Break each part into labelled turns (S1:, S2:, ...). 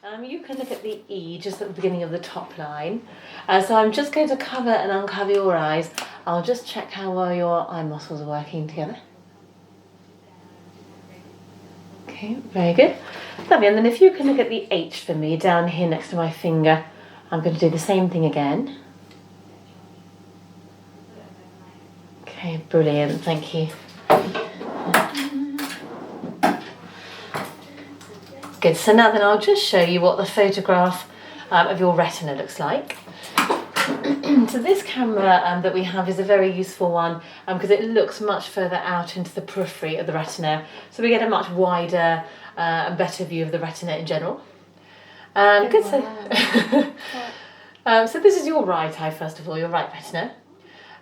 S1: You can look at the E just at the beginning of the top line. So I'm just going to cover and uncover your eyes. I'll just check how well your eye muscles are working together. Okay, very good. Lovely. And then if you can look at the H for me down here next to my finger, I'm going to do the same thing again. Okay, brilliant. Thank you. Good. So now then I'll just show you what the photograph of your retina looks like. So this camera that we have is a very useful one because it looks much further out into the periphery of the retina. So we get a much wider and better view of the retina in general. Good. So this is your right eye, first of all, your right retina.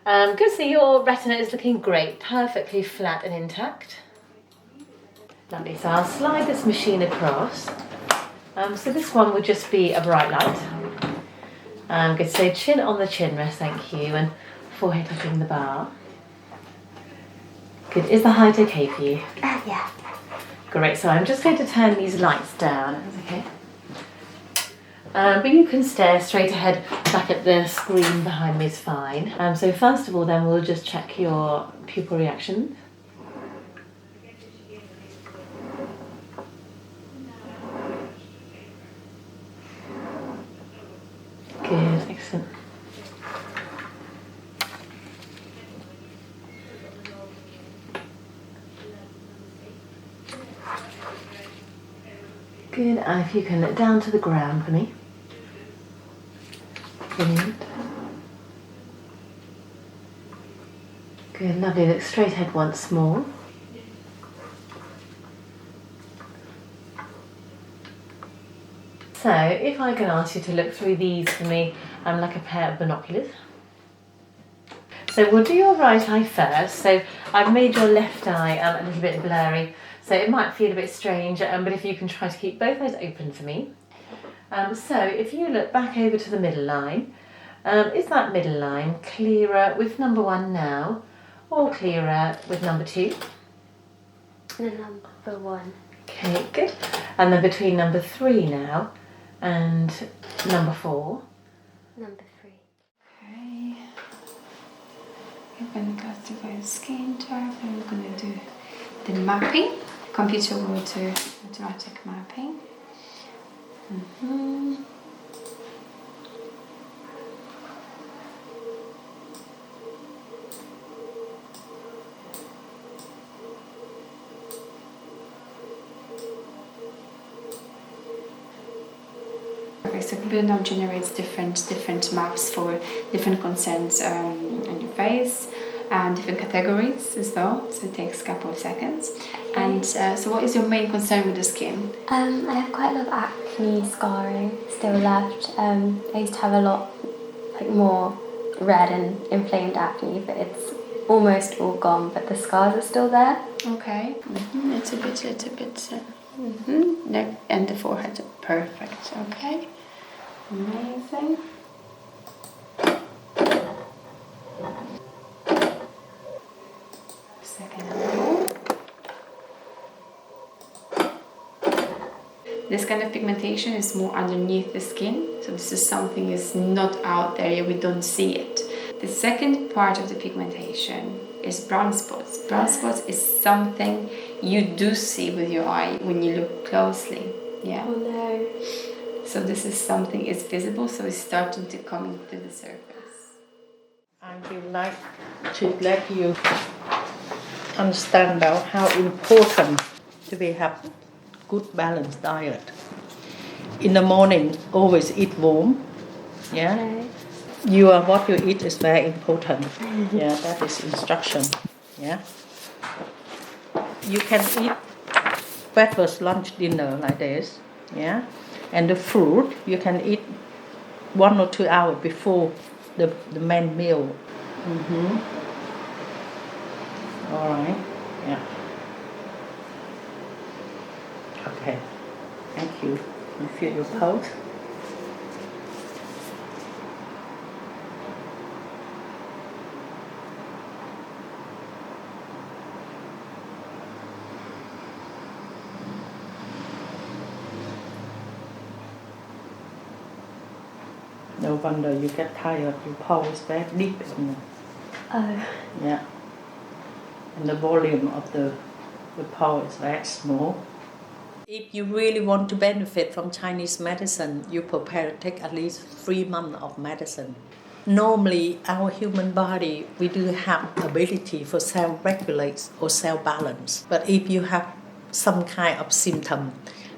S1: Good. So your retina is looking great, perfectly flat and intact. Lovely. So I'll slide this machine across. So this one would just be a bright light. Good. So chin on the chin rest, thank you, and forehead touching the bar. Good. Is the height okay for you?
S2: Yeah.
S1: Great. So I'm just going to turn these lights down. That's okay. But you can stare straight ahead back at the screen behind me is fine. So first of all, then we'll just check your pupil reaction. Good, excellent. Good, and if you can look down to the ground for me. Brilliant. Good, lovely. Look straight ahead once more. So, if I can ask you to look through these for me, like a pair of binoculars. So we'll do your right eye first. So I've made your left eye a little bit blurry, so it might feel a bit strange, but if you can try to keep both eyes open for me. So if you look back over to the middle line, is that middle line clearer with number 1 now, or clearer with number 2?
S2: The number 1.
S1: Okay, good. And then between number 3 now and number 4.
S2: Number 3.
S3: Okay. You're going to go through your skin type and we're going to do the mapping. Computer will do automatic mapping. Okay, so computer now generates different maps for different concerns on your face and different categories as well. So it takes a couple of seconds. And so, what is your main concern with the skin?
S2: I have quite a lot of acne scarring still left. I used to have a lot more red and inflamed acne, but it's almost all gone. But the scars are still there.
S3: Okay. It's a bit. Neck and the forehead. Perfect. Okay. Amazing. Second level. This kind of pigmentation is more underneath the skin, so this is something is not out there, we don't see it. The second part of the pigmentation is brown spots. Brown spots is something you do see with your eye when you look closely. Yeah.
S2: Oh no.
S3: So this is something is visible, so it's starting to come into the surface.
S4: I would like to let you understand now how important to be have good balanced diet. In the morning, always eat warm. Yeah.
S2: Okay.
S4: What you eat is very important. Yeah, that is instruction. Yeah. You can eat breakfast, lunch, dinner like this. Yeah. And the fruit you can eat 1 or 2 hours before the main meal. All right. Yeah. Okay. Thank you. You feel your pulse? No wonder you get tired. Your pulse is very deep.
S2: Oh.
S4: Yeah. And the volume of the pulse is very small. If you really want to benefit from Chinese medicine, you prepare to take at least 3 months of medicine. Normally, our human body, we do have ability for self-regulate or self-balance. But if you have some kind of symptom,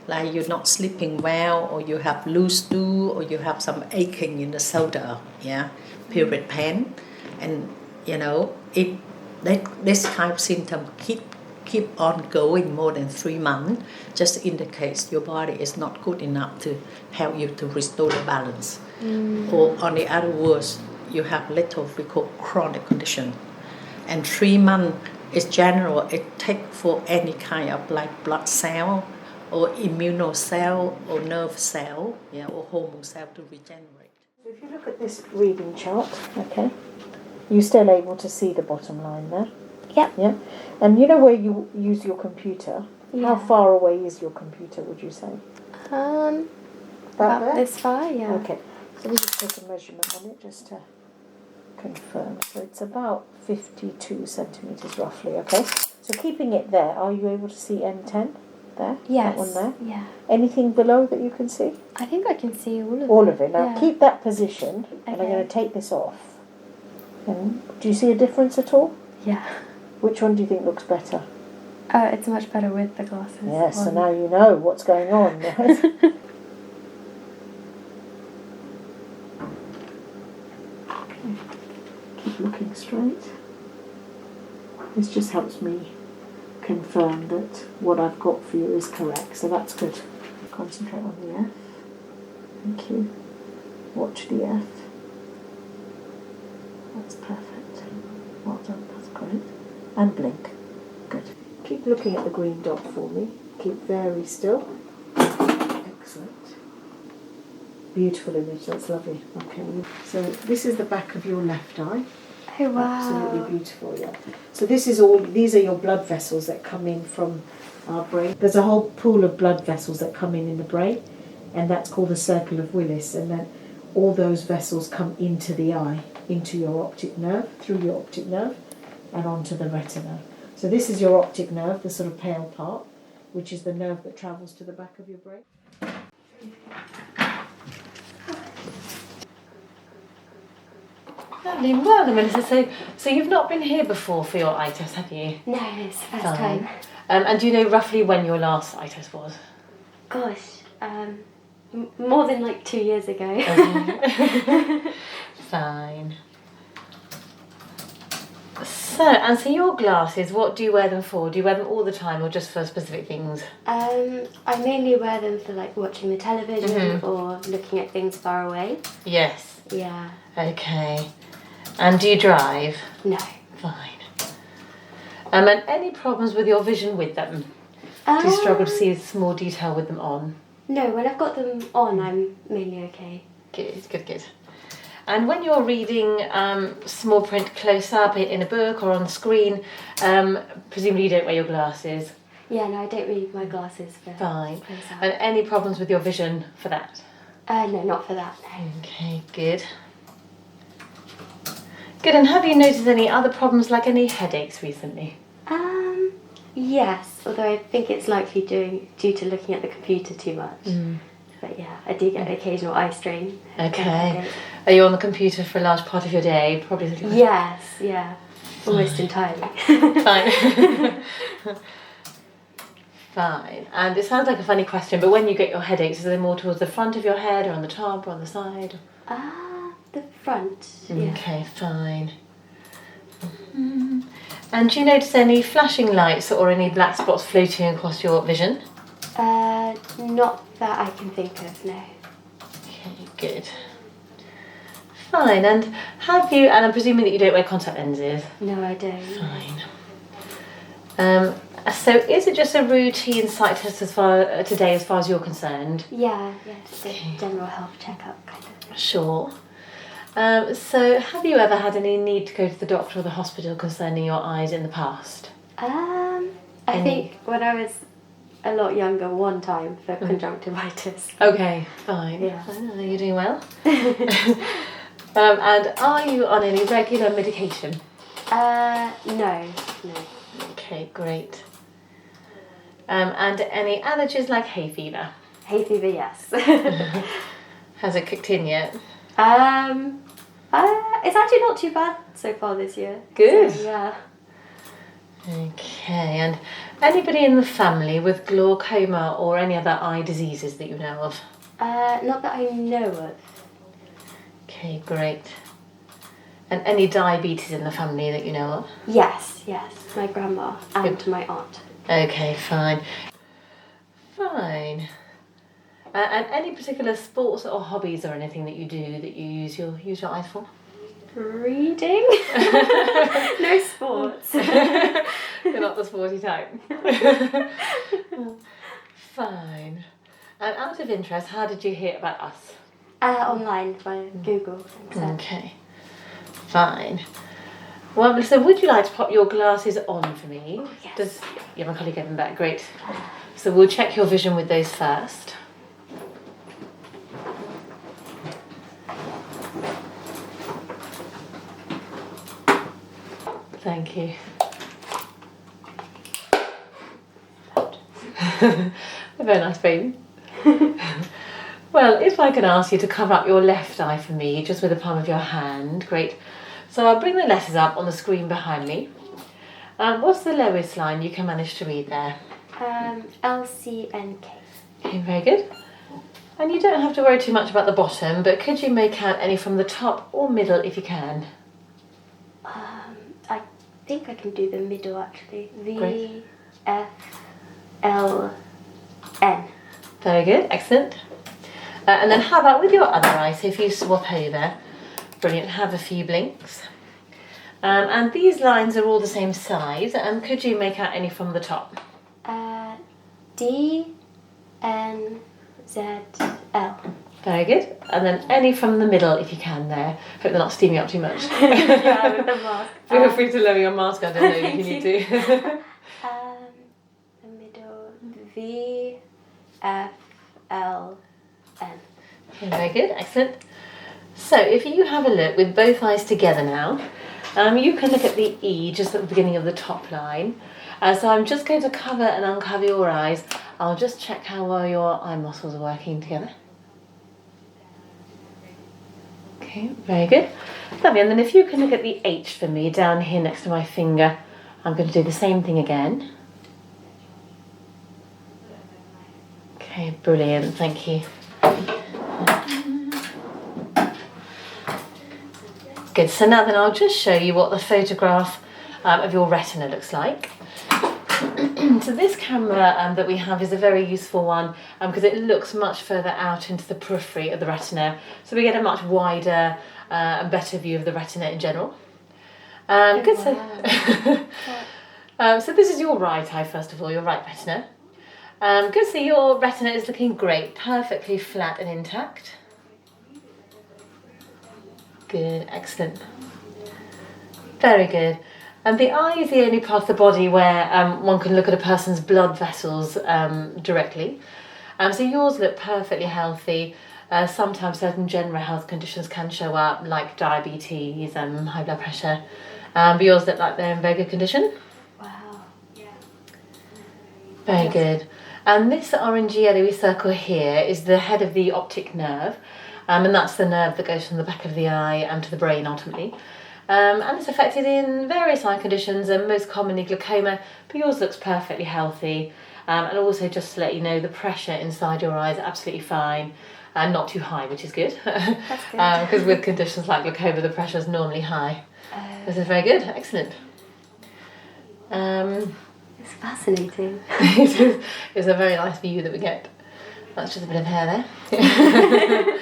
S4: like you're not sleeping well, or you have loose stool, or you have some aching in the shoulder, period pain, and if this kind of symptom keep on going more than 3 months, just indicates your body is not good enough to help you to restore the balance. Or on the other words, you have little we call chronic condition. And 3 months is general. It takes for any kind of like blood cell or immune cell or nerve cell, or hormone cell to regenerate.
S5: If you look at this reading chart, okay, you're still able to see the bottom line there.
S2: Yep.
S5: Yeah. And you know where you use your computer?
S2: Yeah.
S5: How far away is your computer, would you say?
S2: About
S5: there?
S2: this far, yeah.
S5: Okay. So we just take a measurement on it just to confirm. So it's about 52 centimetres roughly, okay? So keeping it there, are you able to see M10 there?
S2: Yes.
S5: That one there?
S2: Yeah.
S5: Anything below that you can see?
S2: I think I can see all of it.
S5: All of it. Now
S2: Yeah.
S5: keep that position, and I'm
S2: Okay.
S5: going to take this off. And do you see a difference at all?
S2: Yeah.
S5: Which one do you think looks better?
S2: It's much better with the glasses.
S5: Yes, so
S2: on.
S5: now you know what's going on, right? Okay. Keep looking straight. This just helps me confirm that what I've got for you is correct, so that's good. Concentrate on the F. Thank you. Watch the F. That's perfect. Well done, that's great. And blink. Good. Keep looking at the green dot for me. Keep very still. Excellent. Beautiful image, that's lovely. Okay, so this is the back of your left eye.
S2: Oh, wow.
S5: Absolutely beautiful, yeah. So these are your blood vessels that come in from our brain. There's a whole pool of blood vessels that come in the brain, and that's called the circle of Willis, and then all those vessels come into the eye, into your optic nerve, through your optic nerve, and onto the retina. So this is your optic nerve, the sort of pale part, which is the nerve that travels to the back of your brain.
S1: Lovely. Well done, Melissa. So you've not been here before for your eye test, have you?
S2: No, it's the first
S1: Fine.
S2: time.
S1: And do you know roughly when your last eye test was?
S2: Gosh, more than like 2 years ago.
S1: Fine. So your glasses, what do you wear them for? Do you wear them all the time or just for specific things?
S2: I mainly wear them for like watching the television or looking at things far away.
S1: Yes.
S2: Yeah.
S1: Okay. And do you drive?
S2: No.
S1: Fine. And any problems with your vision with them? Do you struggle to see small detail with them on?
S2: No, when I've got them on, I'm mainly okay.
S1: Good. And when you're reading small print close up in a book or on the screen, presumably you don't wear your glasses.
S2: Yeah, no, I don't read my glasses for
S1: Fine.
S2: close up.
S1: And any problems with your vision for that?
S2: No, not for that, no.
S1: Okay, good. Good, and have you noticed any other problems, like any headaches recently?
S2: Yes, although I think it's likely due to looking at the computer too much. But yeah, I do get occasional eye strain.
S1: Okay. Are you on the computer for a large part of your day? Probably.
S2: Yes, yeah. Almost entirely.
S1: Fine. Fine. And it sounds like a funny question, but when you get your headaches, is it more towards the front of your head or on the top or on the side?
S2: The front. Yeah.
S1: Okay, fine. And do you notice any flashing lights or any black spots floating across your vision?
S2: Not that I can think of, no.
S1: Okay, good. Fine, and have you, and I'm presuming that you don't wear contact lenses?
S2: No, I don't.
S1: Fine. So is it just a routine sight test today as far as you're concerned?
S2: Yeah, just a general health checkup kind of.
S1: Sure. So have you ever had any need to go to the doctor or the hospital concerning your eyes in the past?
S2: I think when I was a lot younger one time for conjunctivitis.
S1: Okay, fine.
S2: Yeah.
S1: You're doing well. And are you on any regular medication?
S2: No.
S1: Okay, great. And any allergies like hay fever?
S2: Hay fever, yes.
S1: Has it kicked in yet?
S2: It's actually not too bad so far this year.
S1: Good.
S2: So, yeah.
S1: Okay, and anybody in the family with glaucoma or any other eye diseases that you know of?
S2: Not that I know of.
S1: Okay, great. And any diabetes in the family that you know of?
S2: Yes, my grandma and my aunt.
S1: Okay, fine. Fine. And any particular sports or hobbies or anything that you do that you use your eyes for?
S2: Reading? No sports.
S1: You're not the sporty type. Fine. And out of interest, how did you hear about us?
S2: Online via Google.
S1: Okay. Fine. Well, so would you like to pop your glasses on for me?
S2: Yes.
S1: Yeah, my colleague gave them back. Great. So we'll check your vision with those first. Thank you. A very nice baby. Well, if I can ask you to cover up your left eye for me, just with the palm of your hand, great. So I'll bring the letters up on the screen behind me. What's the lowest line you can manage to read there?
S2: LCNK.
S1: Okay, very good. And you don't have to worry too much about the bottom, but could you make out any from the top or middle if you can?
S2: I think I can do the middle actually.
S1: Great.
S2: VFLN.
S1: Very good, excellent. And then how about with your other eye? So if you swap over, brilliant, have a few blinks. And these lines are all the same size, and could you make out any from the top?
S2: DNZL.
S1: Very good. And then any from the middle if you can there. Hope they're not steaming up too much.
S2: Yeah, with the mask.
S1: Feel free to lower your mask under though if you need to.
S2: The middle. VFLN.
S1: Okay, very good, excellent. So if you have a look with both eyes together now, you can look at the E just at the beginning of the top line. So I'm just going to cover and uncover your eyes. I'll just check how well your eye muscles are working together. Okay, very good. Lovely, and then if you can look at the H for me down here next to my finger, I'm going to do the same thing again. Okay, brilliant, thank you. Good, so now then I'll just show you what the photograph of your retina looks like. So this camera that we have is a very useful one because it looks much further out into the periphery of the retina, so we get a much wider and better view of the retina in general. Good, so, so this is your right eye first of all, your right retina. Good, so your retina is looking great, perfectly flat and intact. Good, excellent. Very good. And the eye is the only part of the body where one can look at a person's blood vessels directly. So yours look perfectly healthy. Sometimes certain general health conditions can show up, like diabetes and high blood pressure. But yours look like they're in very good condition.
S2: Wow.
S1: Very good. And this orangey yellowy circle here is the head of the optic nerve. And that's the nerve that goes from the back of the eye and to the brain ultimately. And it's affected in various eye conditions and most commonly glaucoma, but yours looks perfectly healthy. And also just to let you know, the pressure inside your eyes is absolutely fine and not too high, which is good.
S2: That's good.
S1: Because with conditions like glaucoma, the pressure is normally high. This is very good, excellent.
S2: It's fascinating.
S1: It's a very nice view that we get. That's just a bit of hair there.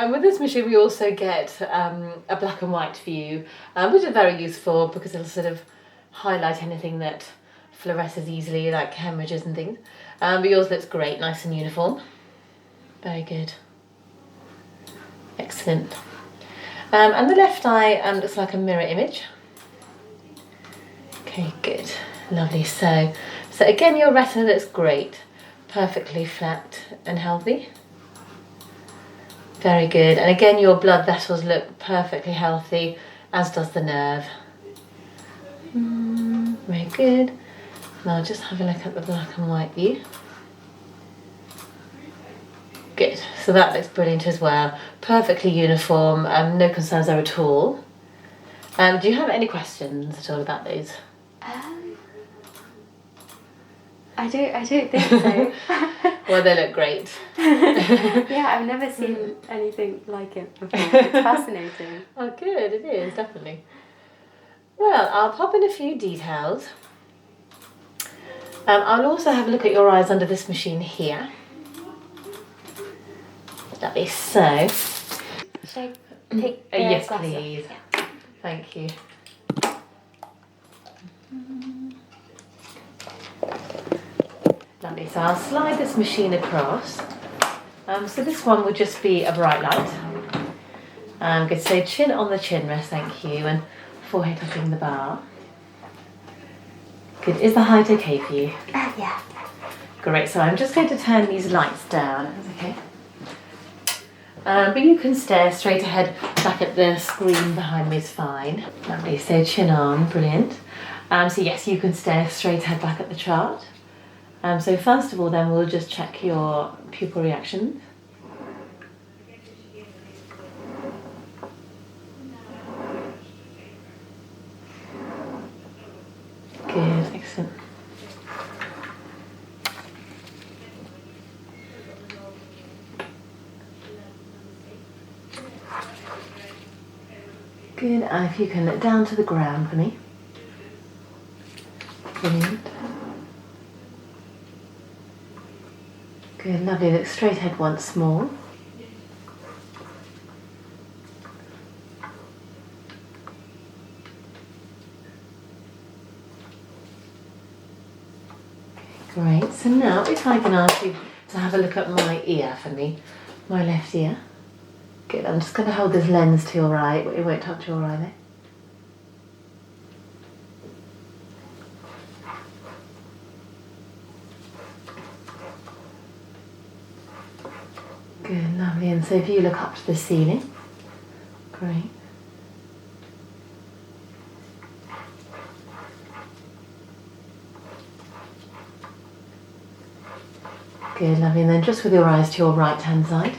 S1: With this machine we also get a black and white view, which is very useful because it'll sort of highlight anything that fluoresces easily, like hemorrhages and things. But yours looks great, nice and uniform. Very good. Excellent. And the left eye looks like a mirror image. Okay, good. Lovely. So So again, your retina looks great, perfectly flat and healthy. Very good. And again, your blood vessels look perfectly healthy, as does the nerve. Very good. Now just have a look at the black and white view. Good. So that looks brilliant as well. Perfectly uniform. No concerns there at all. Do you have any questions at all about those?
S2: I don't think so.
S1: Well, they look great.
S2: Yeah, I've never seen anything like it before. It's fascinating.
S1: Oh, good. It is, definitely. Well, I'll pop in a few details. I'll also have a look at your eyes under this machine here. Lovely. So,
S2: Should I take the
S1: yes,
S2: glasses off?
S1: please.
S2: Yeah.
S1: Thank you. Lovely. So I'll slide this machine across. So this one would just be a bright light. Good. So chin on the chin rest, thank you, and forehead touching the bar. Good. Is the height okay for you?
S2: Yeah.
S1: Great. So I'm just going to turn these lights down. That's okay. But you can stare straight ahead, back at the screen behind me is fine. Lovely. So chin on, brilliant. So yes, you can stare straight ahead, back at the chart. So first of all, then we'll just check your pupil reactions. Good, excellent. Good, and if you can look down to the ground for me. Brilliant. Good, lovely. Look straight ahead once more. Great. So now if I can ask you to have a look at my ear for me, my left ear. Good. I'm just going to hold this lens to your eye. It won't touch your eye there. Good, lovely. And so if you look up to the ceiling, great. Good, lovely. And then just with your eyes to your right hand side.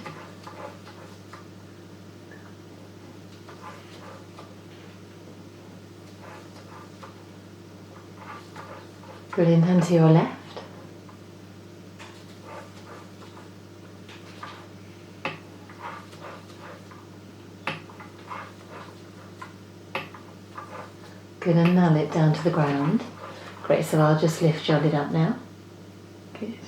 S1: Brilliant. And to your left. Good, and now it down to the ground. Great, so I'll just lift your lid up now. Good.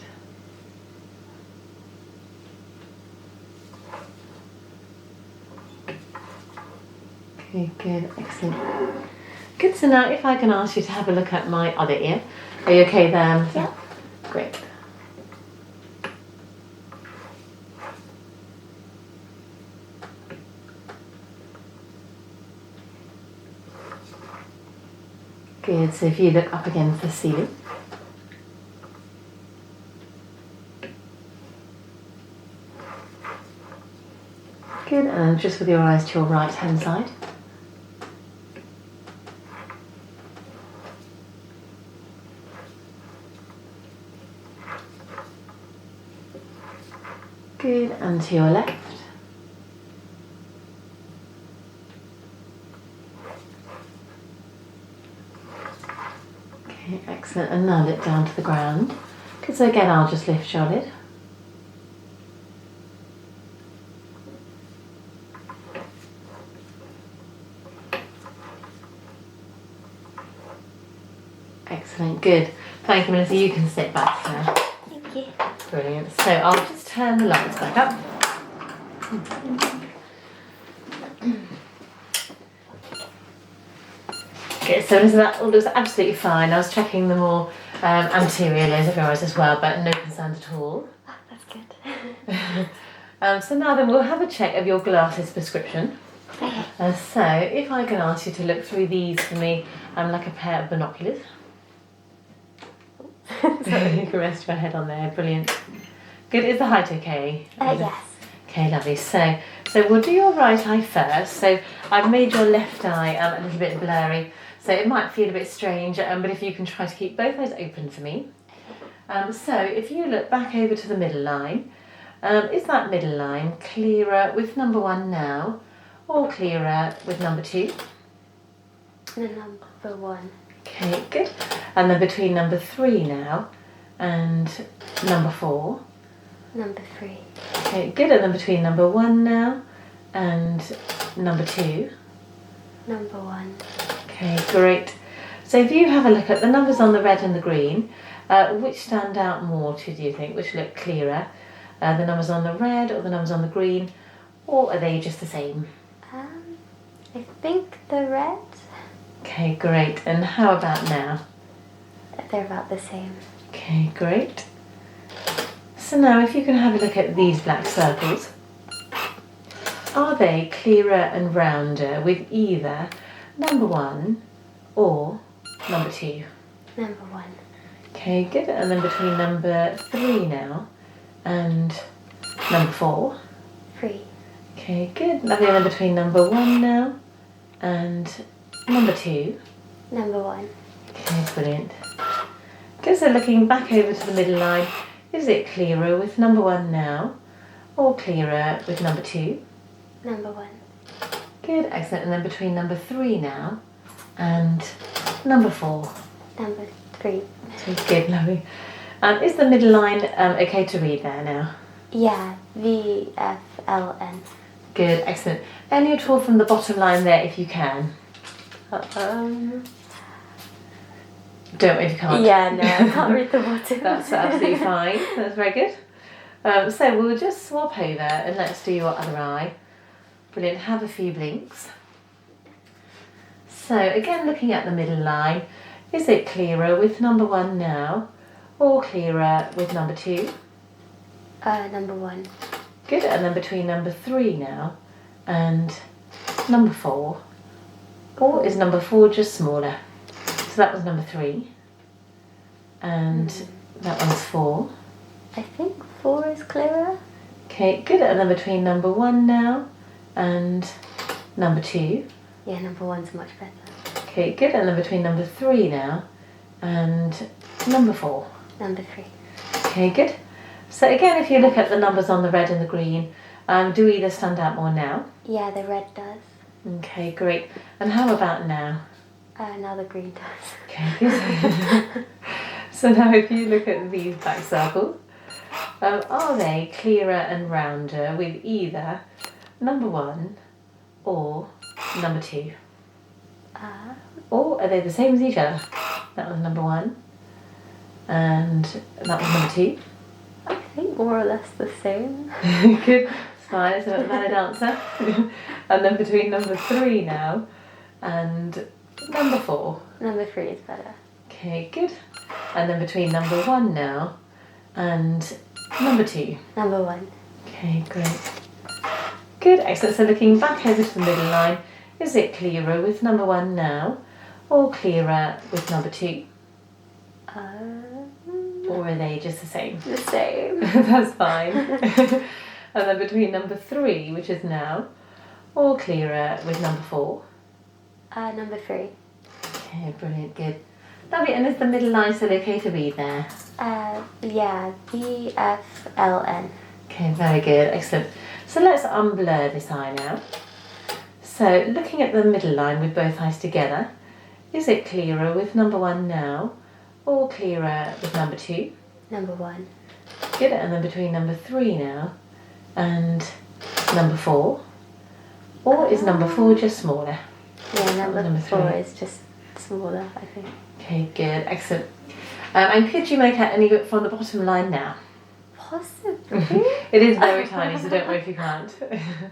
S1: Okay, good, excellent. Good, so now if I can ask you to have a look at my other ear. Are you okay there?
S2: Yeah.
S1: Great. Good, so if you look up against the ceiling. Good, and just with your eyes to your right hand side. Good, and to your left. Okay, excellent, and now look down to the ground. Good, so again I'll just lift your lid. Excellent, good. Thank you, Melissa. You can sit back now.
S2: Thank you.
S1: Brilliant. So I'll just turn the lights back up. Okay, so that all looks absolutely fine. I was checking the more anterior layers of your eyes as well, but no concerns at all.
S2: Oh, that's good.
S1: So now then we'll have a check of your glasses prescription.
S2: Okay.
S1: So if I can ask you to look through these for me like a pair of binoculars. You can rest your head on there. Brilliant. Good. Is the height okay?
S2: Yes.
S1: Okay, lovely. So we'll do your right eye first. So I've made your left eye a little bit blurry. So it might feel a bit strange, but if you can try to keep both eyes open for me. So if you look back over to the middle line, is that middle line clearer with number 1 now, or clearer with number 2?
S2: The number 1.
S1: Okay, good. And then between number 3 now and number 4.
S2: Number 3.
S1: Okay, good. And then between number 1 now and number 2.
S2: Number 1.
S1: Okay, great. So if you have a look at the numbers on the red and the green, which stand out more to you, do you think? Which look clearer? The numbers on the red or the numbers on the green? Or are they just the same?
S2: I think the red.
S1: Okay, great. And how about now?
S2: They're about the same.
S1: Okay, great. So now if you can have a look at these black circles, are they clearer and rounder with either number 1 or number 2?
S2: Number 1.
S1: Okay, good. And then between number 3 now and number 4.
S2: 3.
S1: Okay, good. Lovely. And then between number 1 now and number 2.
S2: Number 1.
S1: Okay, brilliant. Good. So looking back over to the middle line, is it clearer with number 1 now, or clearer with number 2?
S2: Number 1.
S1: Good, excellent. And then between number 3 now and number 4.
S2: Number 3.
S1: Good, lovely. Is the middle line okay to read there now?
S2: Yeah, VFLN.
S1: Good, excellent. Any at all from the bottom line there if you can? Don't if you can't.
S2: Yeah, no, I can't read the bottom.
S1: That's absolutely fine. That's very good. So we'll just swap over and let's do your other eye. Brilliant. Have a few blinks. So again, looking at the middle line, is it clearer with number 1 now, or clearer with number 2?
S2: Number 1.
S1: Good. And then between number 3 now and number 4, or is number 4 just smaller? So that was number 3, and that one's 4.
S2: I think 4 is clearer.
S1: Okay, good. And then between number 1 now and number 2.
S2: Yeah, number 1's much better.
S1: Okay, good. And then between number 3 now and number 4.
S2: Number 3.
S1: Okay, good. So again, if you look at the numbers on the red and the green, do either stand out more now?
S2: Yeah, the red does.
S1: Okay, great. And how about now?
S2: Now the green does.
S1: Okay, good. So now if you look at these black circles, are they clearer and rounder with either number 1 or number 2? Or are they the same as each other? That was number 1 and that was number 2.
S2: I think more or less the same.
S1: Good, it's fine, it's a valid answer. And then between number 3 now and number 4.
S2: Number 3 is better.
S1: Okay, good. And then between number 1 now and number 2.
S2: Number 1.
S1: Okay, great. Good, excellent. So looking back over to the middle line, is it clearer with number 1 now, or clearer with number 2? Or are they just the same?
S2: The same.
S1: That's fine. And then between number 3, which is now, or clearer with number 4?
S2: Number 3.
S1: Okay, brilliant, good. Lovely, and is the middle line still okay to read there?
S2: Yeah, VFLN.
S1: Okay, very good, excellent. So let's unblur this eye now. So looking at the middle line with both eyes together, is it clearer with number 1 now, or clearer with number 2?
S2: Number 1.
S1: Good, and then between number 3 now and number 4? Or is number 4 just smaller?
S2: Yeah, number 4
S1: 3.
S2: is just smaller, I think.
S1: Okay, good, excellent. And could you make out any bit from the bottom line now?
S2: Possibly.
S1: It is very tiny, so don't worry if you can't.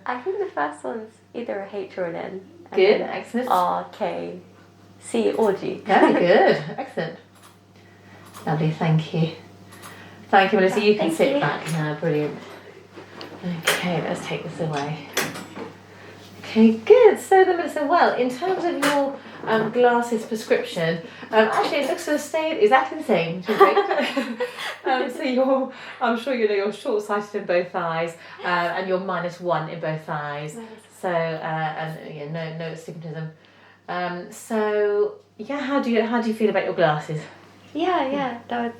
S2: I think the first one's either a H or an N. and
S1: Good,
S2: then
S1: excellent.
S2: R, K, C or G.
S1: Very good, excellent. Lovely, thank you. Thank you, Melissa. You can
S2: Thank
S1: sit
S2: you.
S1: back now, brilliant. Okay, let's take this away. Okay, good. So then, Melissa, well, in terms of your glasses prescription. Actually, it looks to stay exactly the same, which is great. So I'm sure you know you're short-sighted in both eyes, and you're -1 in both eyes. So and yeah, no astigmatism. So yeah, how do you feel about your glasses?
S2: Yeah, that was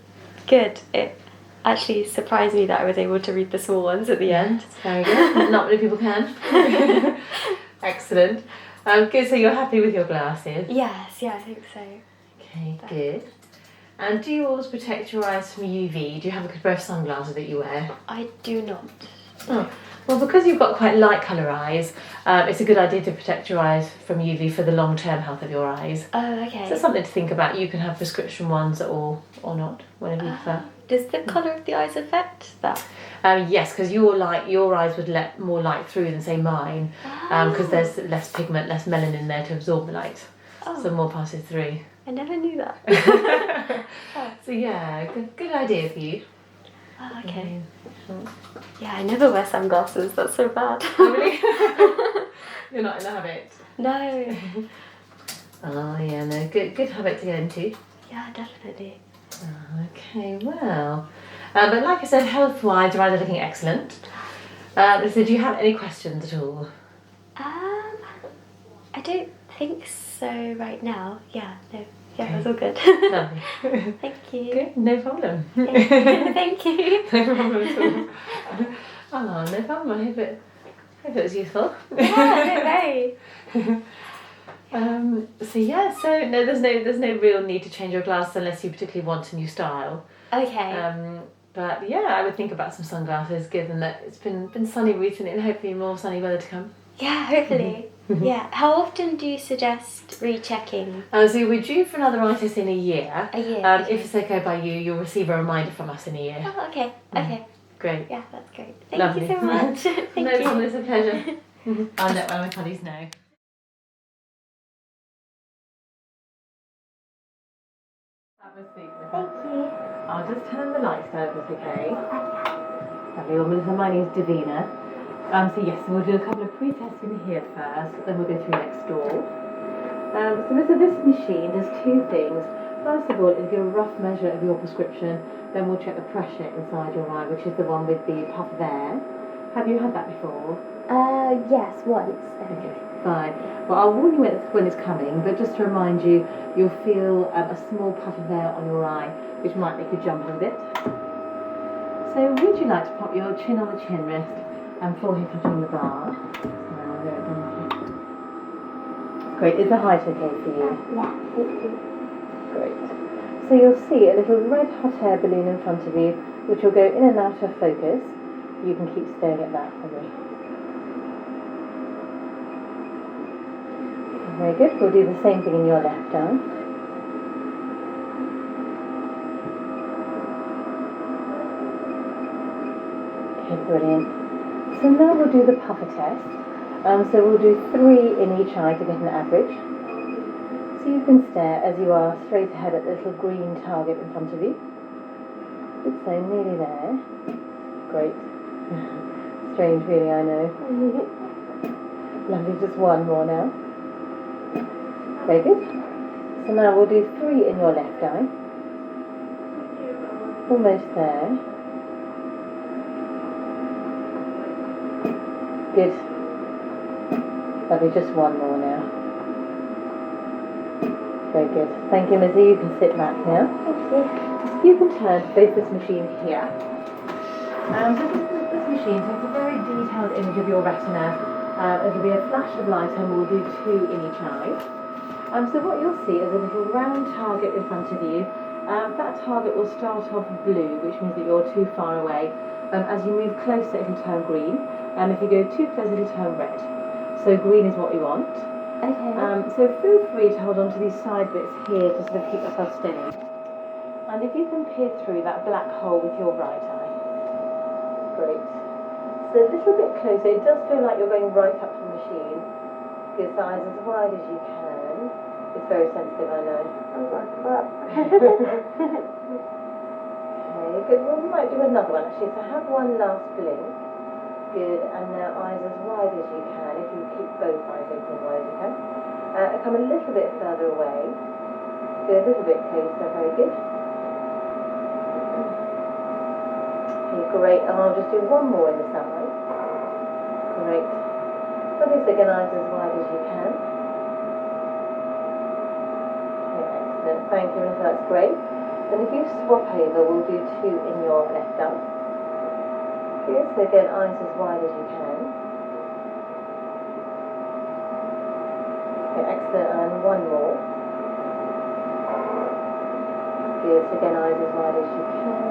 S2: good. It actually surprised me that I was able to read the small ones at the end.
S1: It's very good. Not many people can. Excellent. Good. So you're happy with your glasses?
S2: Yes, I think so.
S1: Okay, good. And do you always protect your eyes from UV? Do you have a good pair of sunglasses that you wear?
S2: I do not.
S1: Oh, well, because you've got quite light colour eyes, it's a good idea to protect your eyes from UV for the long-term health of your eyes.
S2: Oh, okay.
S1: So it's something to think about. You can have prescription ones or not, whatever you prefer.
S2: Does the colour of the eyes affect that?
S1: Yes, because your eyes would let more light through than say mine, because there's less pigment, less melanin there to absorb the light, so more passes through.
S2: I never knew that.
S1: So yeah, good idea for you.
S2: Oh, okay. Yeah, I never wear sunglasses. That's so bad.
S1: Oh, really? You're not in the habit?
S2: No.
S1: Oh yeah, no, good habit to get into.
S2: Yeah, definitely.
S1: Okay, well, but like I said, health-wise, your eyes are looking excellent. So do you have any questions at all?
S2: I don't think so right now. Yeah, no. Yeah, that's all good.
S1: Lovely.
S2: Thank you.
S1: Good, no problem.
S2: Thank you.
S1: No problem at all. Oh, no problem. I hope it was useful.
S2: Yeah, no, very.
S1: So no, there's no real need to change your glasses unless you particularly want a new style.
S2: Okay.
S1: But yeah, I would think about some sunglasses, given that it's been sunny recently and hopefully more sunny weather to come.
S2: Yeah, hopefully. Yeah. How often do you suggest rechecking?
S1: So we're due for another eye test in a year.
S2: A year. Okay.
S1: If it's okay by you, you'll receive a reminder from us in a year.
S2: Oh, okay. Okay.
S1: Great.
S2: Yeah, that's great. Thank
S1: Lovely.
S2: you so much. Thank
S1: No
S2: you.
S1: problem, it's a pleasure. I'll let my colleagues know. Have a seat with her.
S2: Thank you.
S1: I'll just turn the lights down if it's okay. Lovely. Well, Melissa, my name's Davina. So yes, we'll do a couple of pre-tests in here first, then we'll go through next door. So Melissa, this machine does two things. First of all, it'll give a rough measure of your prescription, then we'll check the pressure inside your eye, which is the one with the puff of air. Have you had that before?
S2: Yes, once.
S1: Okay, fine. Well, I'll warn you when it's coming, but just to remind you, you'll feel a small puff of air on your eye, which might make you jump a bit. So would you like to pop your chin on the chin rest and forehead touching the bar? Great, is the height okay for you?
S2: Yeah, thank you.
S1: Great. So you'll see a little red hot air balloon in front of you, which will go in and out of focus. You can keep staring at that for me. Very good. We'll do the same thing in your left eye. Okay, brilliant. So now we'll do the puffer test. So we'll do 3 in each eye to get an average. So you can stare as you are straight ahead at the little green target in front of you. Good, so nearly there. Great. Strange really, I know. Lovely, just one more now. Very good. So now we'll do 3 in your left eye. Almost there. Good. Lovely, just one more now. Very good. Thank you, Missy. You can sit back now.
S2: Thank you.
S1: You can turn to face this machine here. So this machine takes a very detailed image of your retina. It'll be a flash of light and we'll do 2 in each eye. So what you'll see is a little round target in front of you. That target will start off blue, which means that you're too far away. As you move closer, it'll turn green. If you go too close, it'll turn red. So green is what we want.
S2: Okay.
S1: So feel free to hold on to these side bits here to sort of keep yourself steady. And if you can peer through that black hole with your right eye. Great. So a little bit closer. It does feel like you're going right up to the machine. Get the eyes as wide as you can. It's very sensitive, I know. Okay, good. Well, we might do another one actually. So have one last blink. Good, and now eyes as wide as you can. If you keep both eyes open as wide as you can. Come a little bit further away. Good, a little bit closer, very good. Okay, great, and I'll just do one more in the side. Great. Focus again, eyes as wide as you can. Okay, excellent, thank you, so that's great. Then if you swap over, we'll do two in your left arm. Good, so again, eyes as wide as you can. Okay, excellent, and one more. Good, so again, eyes as wide as you can.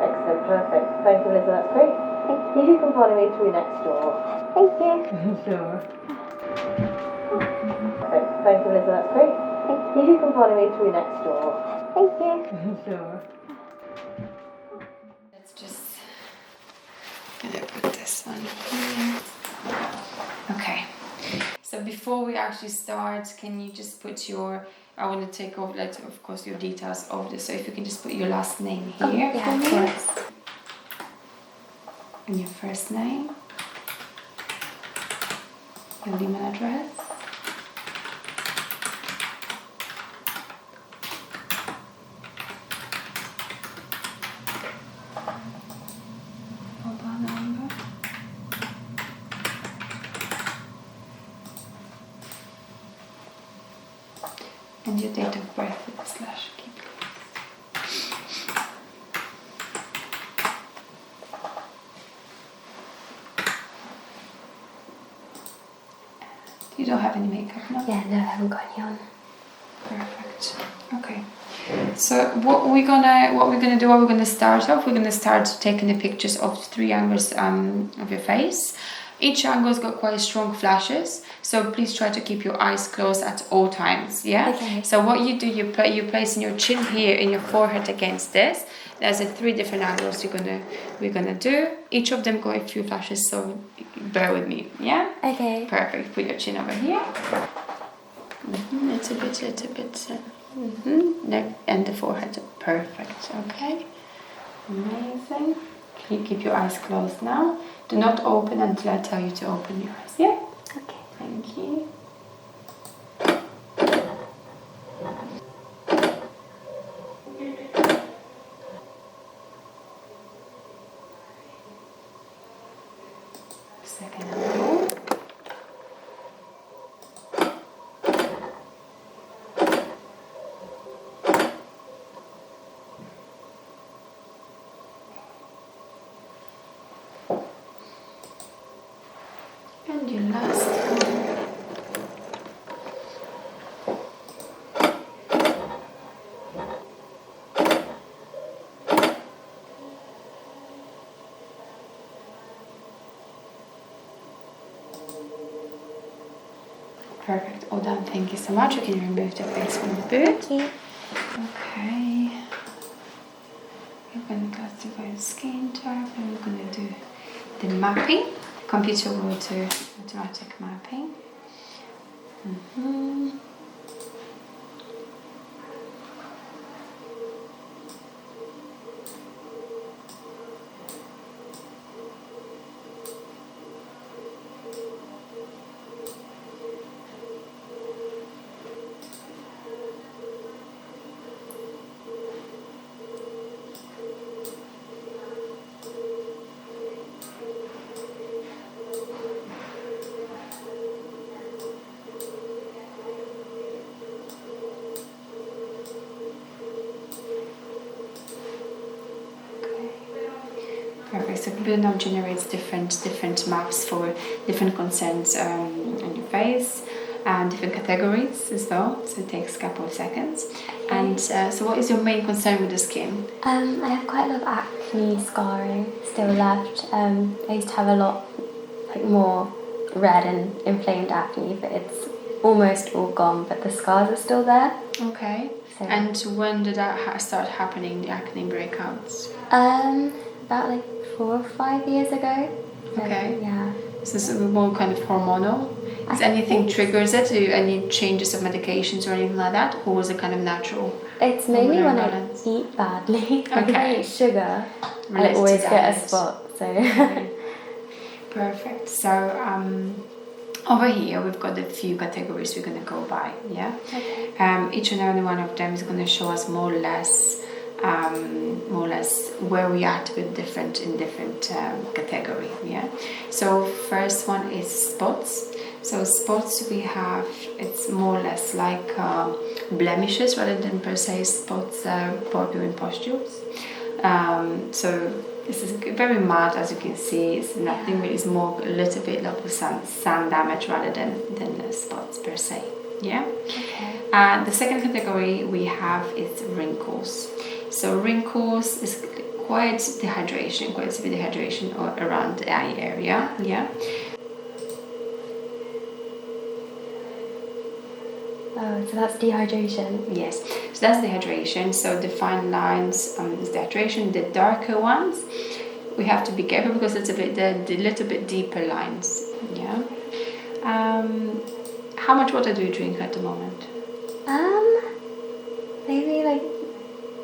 S1: Excellent, perfect. Thank you, Melissa, that's great.
S2: Thank
S1: You
S2: you.
S1: can follow me through next door.
S2: Thank you.
S1: Sure. Perfect. Thank you, Melissa, that's great.
S2: Thank
S1: You
S2: you.
S1: can follow me through next door.
S2: Thank you.
S1: Sure.
S3: Let's just gonna put this one here. Okay. So before we actually start, can you just put your, I want to take off, like, of course, your details of this. So if you can just put your last name here
S2: Yeah,
S3: for
S2: of
S3: me.
S2: course.
S3: And your first name. Your email address. Mobile number. And your date of birth with the slash key, please. You don't have any makeup, no?
S2: Yeah, no, I haven't got any on.
S3: Perfect. Okay. So what we're gonna do, we're gonna start off. We're gonna start taking the pictures of 3 angles of your face. Each angle's got quite strong flashes, so please try to keep your eyes closed at all times. Yeah.
S2: Okay.
S3: So what you do, you're placing your chin here and your forehead against this. There's 3 different angles we're gonna do. Each of them got a few flashes, so bear with me. Yeah.
S2: Okay.
S3: Perfect. Put your chin over here. Little bit. Neck and the forehead. Perfect. Okay. Amazing. Can you keep your eyes closed now? Do not open until I tell you to open your eyes. Yeah.
S2: Okay.
S3: Thank you. Second angle. And your last one. Perfect, all done. Thank you so much. You can remove the face from the boot.
S2: Thank you.
S3: Okay. We're going to classify the skin type and we're going to do the mapping. Computer will do automatic mapping. Perfect. So computer now generates different maps for different concerns on your face and different categories as well. So it takes a couple of seconds. And so what is your main concern with the skin?
S2: I have quite a lot of acne scarring still left. I used to have a lot, like, more red and inflamed acne, but it's almost all gone, but the scars are still there.
S3: Okay.
S2: So-
S3: And when did that start happening, the acne breakouts?
S2: About like 4 or 5 years ago. So,
S3: Okay.
S2: Yeah.
S3: So it's more kind of hormonal. Is anything triggers it? Any changes of medications or anything like that? Or is it kind of natural?
S2: It's mainly
S3: hormonal
S2: when
S3: imbalance?
S2: I eat badly. If I
S3: Okay.
S2: eat sugar,
S3: Related
S2: I
S3: to
S2: always get a
S3: diet.
S2: spot. So
S3: Perfect. So over here we've got a few categories we're going to go by. Yeah.
S2: okay.
S3: Each and every one of them is going to show us more or less where we are with different category. Yeah. So first one is spots. So spots we have, it's more or less like blemishes rather than per se spots, purple and pustules. So this is very mild, as you can see. It's nothing really. It's more a little bit like sun damage rather than spots per se. Yeah.
S2: Okay.
S3: And the second category we have is wrinkles. So wrinkles is quite severe dehydration around the eye area. Yeah.
S2: Oh, so that's dehydration.
S3: Yes, so that's dehydration. So the fine lines is dehydration. The darker ones, we have to be careful because it's the little bit deeper lines. Yeah. How much water do you drink at the moment?
S2: Maybe like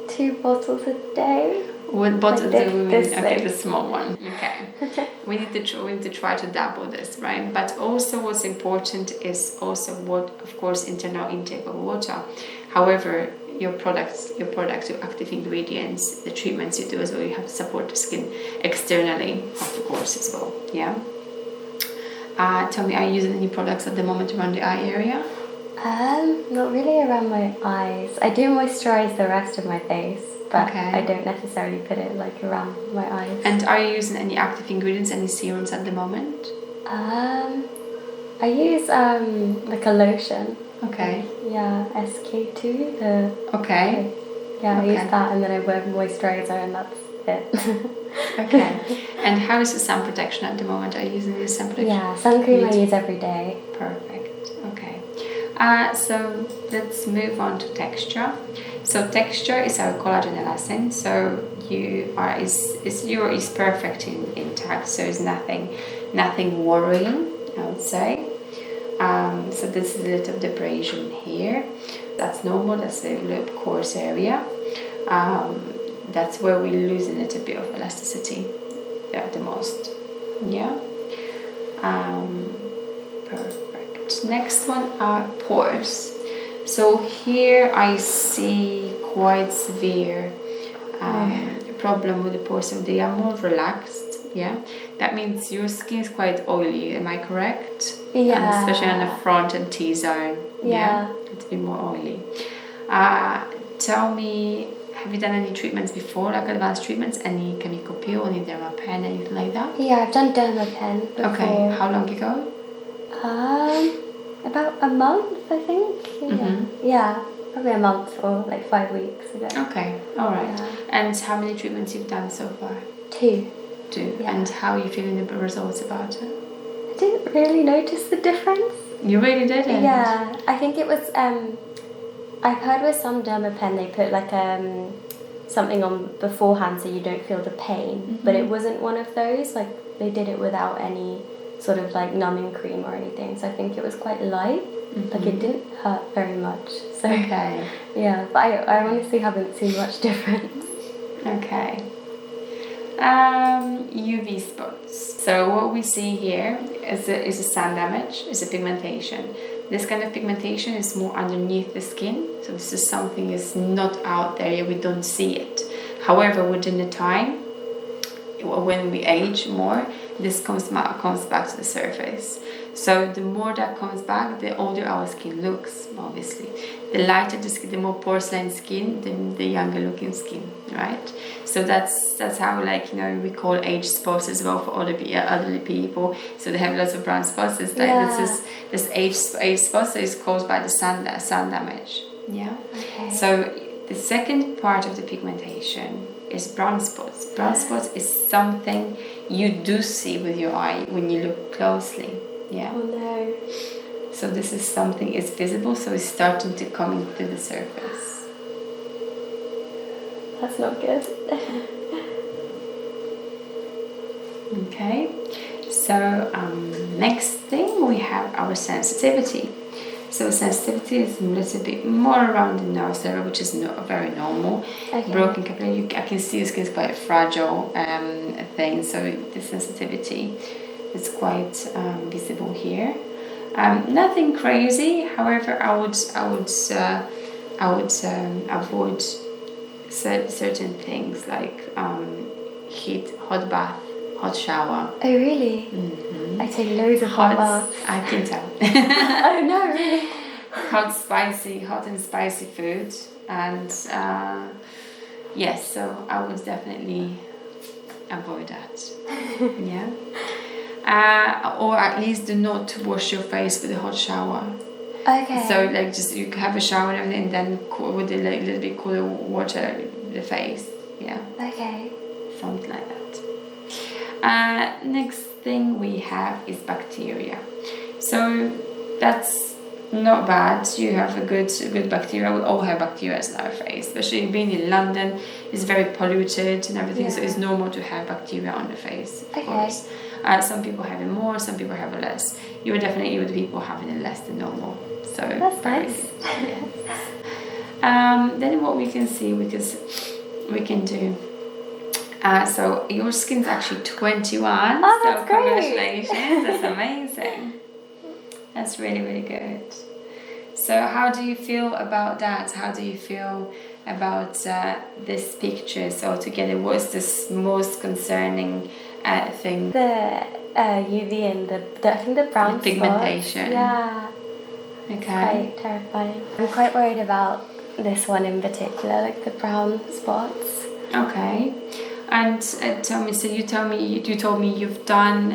S2: 2 bottles a day.
S3: What bottles
S2: Like
S3: do we mean?
S2: this
S3: Okay,
S2: big.
S3: the small one. Okay. we need to try to double this, right? But also what's important is also what, of course, internal intake of water. However, your products, your active ingredients, the treatments you do as well, you have to support the skin externally, of course, as well. Yeah. Tell me, are you using any products at the moment around the eye area?
S2: Not really around my eyes. I do moisturize the rest of my face, but
S3: Okay.
S2: I don't necessarily put it like around my eyes.
S3: And are you using any active ingredients, any serums at the moment?
S2: I use like a lotion.
S3: Okay.
S2: Yeah, SK2.
S3: Okay.
S2: Yeah, I use
S3: Okay.
S2: that, and then I wear moisturizer, and that's it.
S3: Okay. And how is the sun protection at the moment? Are you using the sun protection?
S2: Yeah, sun cream I
S3: Yes.
S2: use every day.
S3: Perfect. Okay. So let's move on to texture. So texture is our collagen elastin. So is perfect intact. So it's nothing worrying, I would say. So this is a little depression here. That's normal. That's the lip coarse area. That's where we lose a little bit of elasticity the most. Yeah. Perfect. Next one are pores. So here I see quite severe problem with the pores. So they are more relaxed. Yeah. That means your skin is quite oily. Am I correct?
S2: Yeah.
S3: And especially on the front and T-zone.
S2: Yeah.
S3: It's a bit more oily. Tell me, have you done any treatments before, like advanced treatments? Any chemical peel, any dermapen, anything like that?
S2: Yeah, I've done dermapen before.
S3: Okay, how long ago?
S2: About a month, I think. Yeah.
S3: Mhm.
S2: Yeah, probably a month or like 5 weeks ago.
S3: Okay, alright.
S2: Yeah.
S3: And how many treatments you've done so far?
S2: 2.
S3: 2.
S2: Yeah.
S3: And how are you feeling the results about it?
S2: I didn't really notice the difference.
S3: You really didn't?
S2: Yeah, I think it was. I've heard with some dermapen they put like something on beforehand so you don't feel the pain, but it wasn't one of those. Like they did it without any sort of like numbing cream or anything. So I think it was quite light. Like it didn't hurt very much. So
S3: Okay.
S2: yeah, but I honestly haven't seen much difference.
S3: Okay. UV spots. So what we see here is a sun damage, is a pigmentation. This kind of pigmentation is more underneath the skin. So this is something is not out there, we don't see it. However, within the time, when we age more, this comes back to the surface. So the more that comes back, the older our skin looks, obviously. The lighter the skin, the more porcelain skin, the younger looking skin, right? So that's how, like, you know, we call age spots as well for elderly people. So they have lots of brown spots. It's like this age spots is caused by the sun damage. Yeah.
S2: Okay.
S3: So the second part of the pigmentation is brown spots. Brown spots is something you do see with your eye when you look closely. Yeah.
S2: Oh no.
S3: So this is something is visible, so it's starting to come into the surface.
S2: That's not good.
S3: Okay. So next thing we have our sensitivity. So sensitivity is a little bit more around the nose area, which is very normal.
S2: Okay.
S3: Broken capillary, I can see your skin is quite a fragile thing, so the sensitivity is quite visible here. Nothing crazy. However, I would avoid certain things like heat, hot bath, hot shower.
S2: Oh really?
S3: Mm-hmm.
S2: I take loads of hot baths.
S3: I can tell.
S2: Oh no, really?
S3: hot and spicy food, and yes, so I would definitely avoid that. Yeah. Or at least do not wash your face with a hot shower.
S2: Okay.
S3: So like just you have a shower and everything, and then with a little bit cooler water the face. Yeah.
S2: Okay.
S3: Something like that. Next thing we have is bacteria. So that's not bad. You have a good bacteria. We all have bacteria in our face, especially being in London. It's very polluted and everything, so it's normal to have bacteria on the face. Of course. Some people have it more, some people have it less. You're definitely with people having it less than normal. So
S2: that's nice.
S3: Then what we can see, we can do. So your skin's actually 21.
S2: Oh, that's
S3: so
S2: great.
S3: Congratulations, that's amazing. That's really, really good. So how do you feel about that? How do you feel about this picture? So together, what's this most concerning thing?
S2: The UV and the I think the brown
S3: The pigmentation.
S2: spots. Yeah.
S3: Okay.
S2: Quite terrifying. I'm quite worried about this one in particular, like the brown spots.
S3: Okay. And tell me, so you told me you've done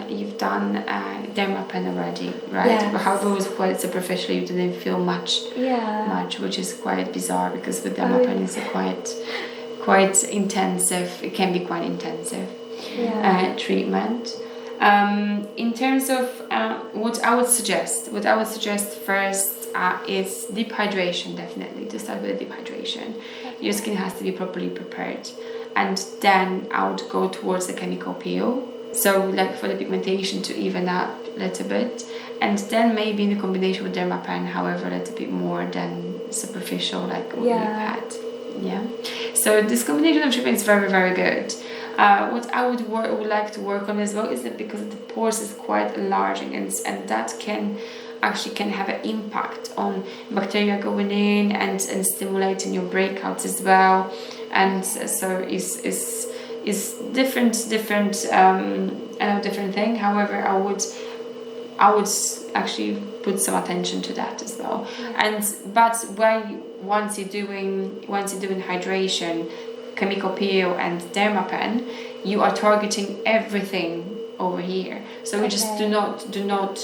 S3: Dermapen already, right?
S2: Yes.
S3: But however, it was quite superficial. You didn't feel much, which is quite bizarre because with Dermapen it's a quite intensive. It can be quite intensive treatment. In terms of what I would suggest first is deep hydration. Definitely to start with deep hydration. Your skin has to be properly prepared. And then I would go towards the chemical peel. So like for the pigmentation to even up a little bit. And then maybe in the combination with Dermapen, however, a little bit more than superficial like what we've had. Yeah. So this combination of treatment is very, very good. What I would like to work on as well is that because the pores is quite enlarging and that can have an impact on bacteria going in and stimulating your breakouts as well. And so is different thing. However, I would actually put some attention to that as well. But once you're doing hydration, chemical peel and Dermapen, you are targeting everything over here. So we just do not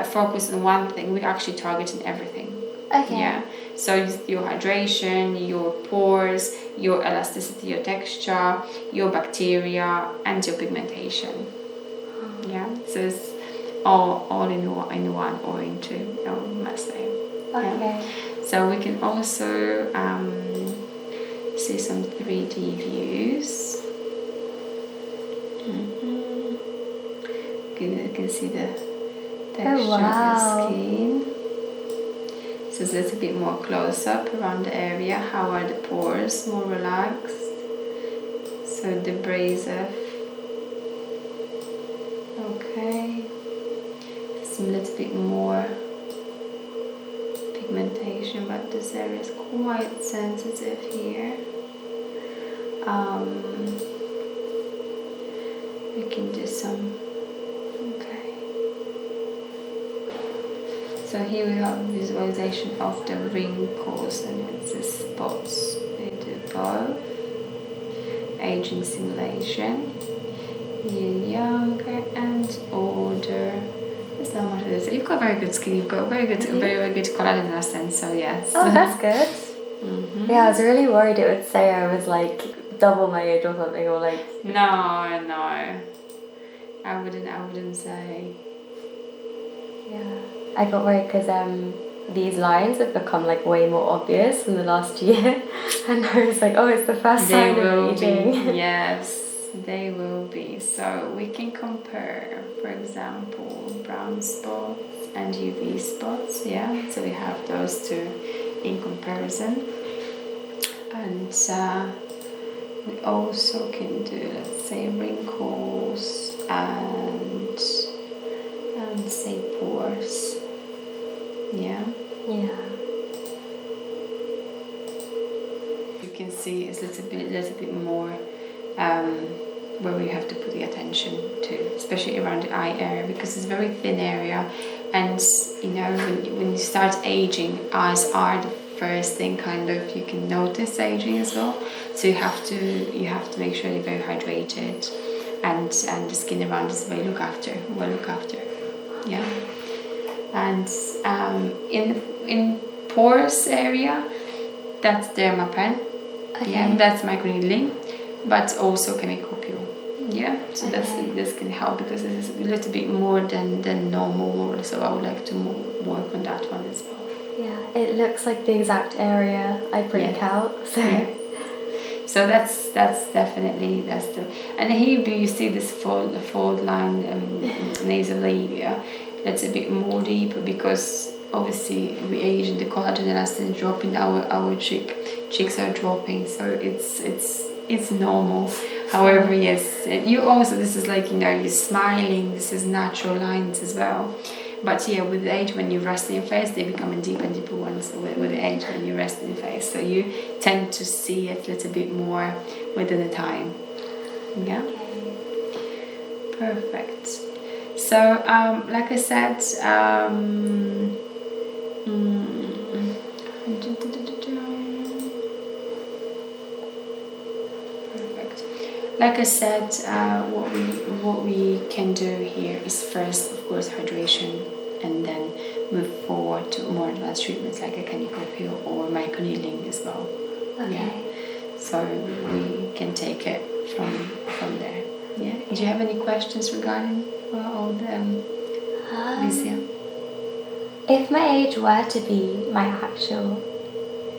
S3: focus on one thing. We're actually targeting everything.
S2: Okay.
S3: Yeah. So your hydration, your pores, your elasticity, your texture, your bacteria, and your pigmentation. Yeah. So it's all in one or in two, I must say.
S2: Okay.
S3: Yeah. So we can also see some 3D views. You can see the texture of your skin. So it's a little bit more close up around the area. How are the pores? More relaxed. So the abrasive. Okay. Some little bit more pigmentation, but this area is quite sensitive here. We can do some. Okay. So here we have visualization of the wrinkles and it's the spots. We do both. Aging simulation. You're younger and older. There's not much of this. You've got very good skin. You've got very good collagen in that sense. So yes.
S2: Oh, that's good. Yeah, I was really worried it would say I was like double my age or something, or like.
S3: No. I wouldn't say.
S2: Yeah. I got worried because these lines have become like way more obvious in the last year, and I was like, oh, it's the first sign of aging.
S3: Yes. they will be. So we can compare, for example, brown spots and UV spots. Yeah, so we have those two in comparison. And we also can do, let's say, wrinkles and say pores. Yeah.
S2: Yeah.
S3: You can see it's a little bit more where we have to put the attention to, especially around the eye area, because it's a very thin area, and you know, when you start aging, eyes are the first thing kind of you can notice aging as well. So you have to make sure you're very hydrated, and the skin around is well looked after. Yeah. And in pores area, that's dermapen.
S2: Okay.
S3: Yeah, that's microneedling, but also chemical peel. Yeah, so this can help, because this is a little bit more than normal. So I would like to work on that one as well.
S2: Yeah, it looks like the exact area I break out. So.
S3: Yeah. So that's definitely the. And here you see this fold line nasal labia. That's a bit more deeper, because obviously we age and the collagen elastin is dropping. Our cheeks are dropping, so it's normal. However, yes, you also, this is like, you know, you're smiling. This is natural lines as well. But yeah, with age, when you rest in your face, they become deeper and deeper ones with age when you rest in your face. So you tend to see it a little bit more within the time. Yeah? Perfect. So, like I said, perfect. Like I said, what we can do here is first, of course, hydration, and then move forward to more advanced treatments like a chemical peel or microneedling as well.
S2: Okay.
S3: Yeah. So we can take it from there. Yeah. Do you have any questions regarding all the VISIA?
S2: If my age were to be my actual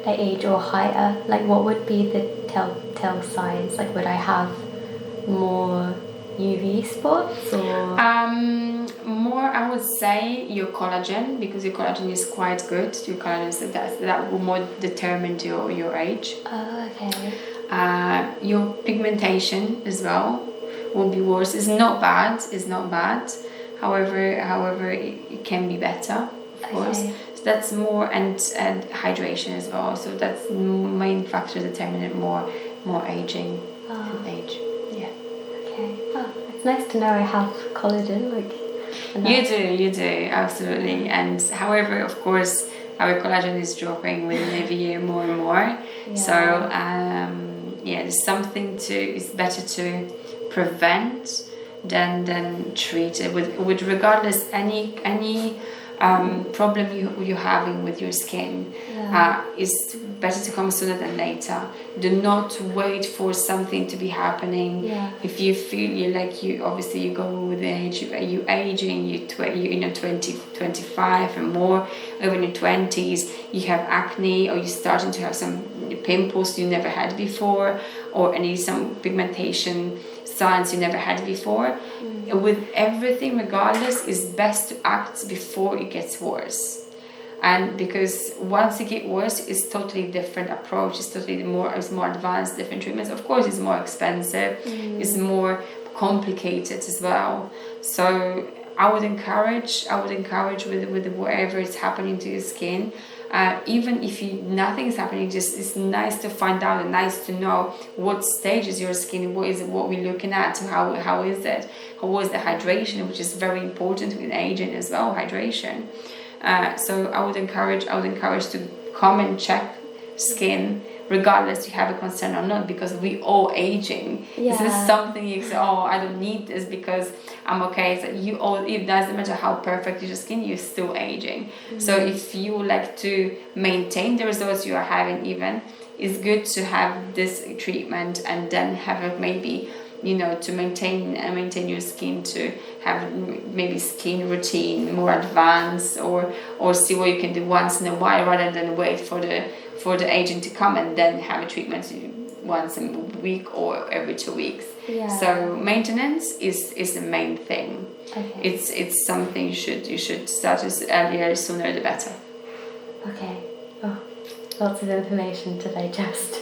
S2: age or higher, like what would be the telltale signs? Like, would I have more UV spots or?
S3: More, I would say your collagen, because your collagen is quite good. Your collagen is that will more determine your age.
S2: Oh, okay.
S3: Your pigmentation as well will be worse. It's not bad. However, it can be better, of course. So that's more, and hydration as well. So that's the main factor determining more aging and age. Yeah.
S2: Okay. Oh, it's nice to know I have collagen. Like.
S3: You do, absolutely. And however, of course, our collagen is dropping within every year more and more. Yeah. So there's something it's better to prevent than treat it with regardless any problem you're having with your skin. It's better to come sooner than later. Do not wait for something to be happening. If you feel you go with age, you're aging, you're 20, 25 and more, over in your 20s, you have acne, or you're starting to have some pimples you never had before, or some pigmentation signs you never had before. With everything, regardless, it's best to act before it gets worse. And because once it gets worse, it's totally different approach. It's more advanced, different treatments. Of course, it's more expensive. It's more complicated as well. So I would encourage with whatever is happening to your skin. Even if nothing is happening, just it's nice to find out and nice to know what stage is your skin, what we're looking at, how is it, how was the hydration, which is very important with aging as well, hydration. So I would encourage to come and check skin, regardless you have a concern or not, because we all aging. This is something you say, oh, I don't need this because I'm okay. So it doesn't matter how perfect is your skin, you're still aging. So if you like to maintain the results you are having, even, it's good to have this treatment and then have it maybe, to maintain your skin, to have maybe skin routine more advanced, or see what you can do once in a while, rather than wait for the aging to come and then have a treatment once a week or every 2 weeks.
S2: Yeah.
S3: So maintenance is the main thing.
S2: Okay.
S3: It's something you should start as earlier, sooner the better.
S2: Okay. Oh, lots of information to digest.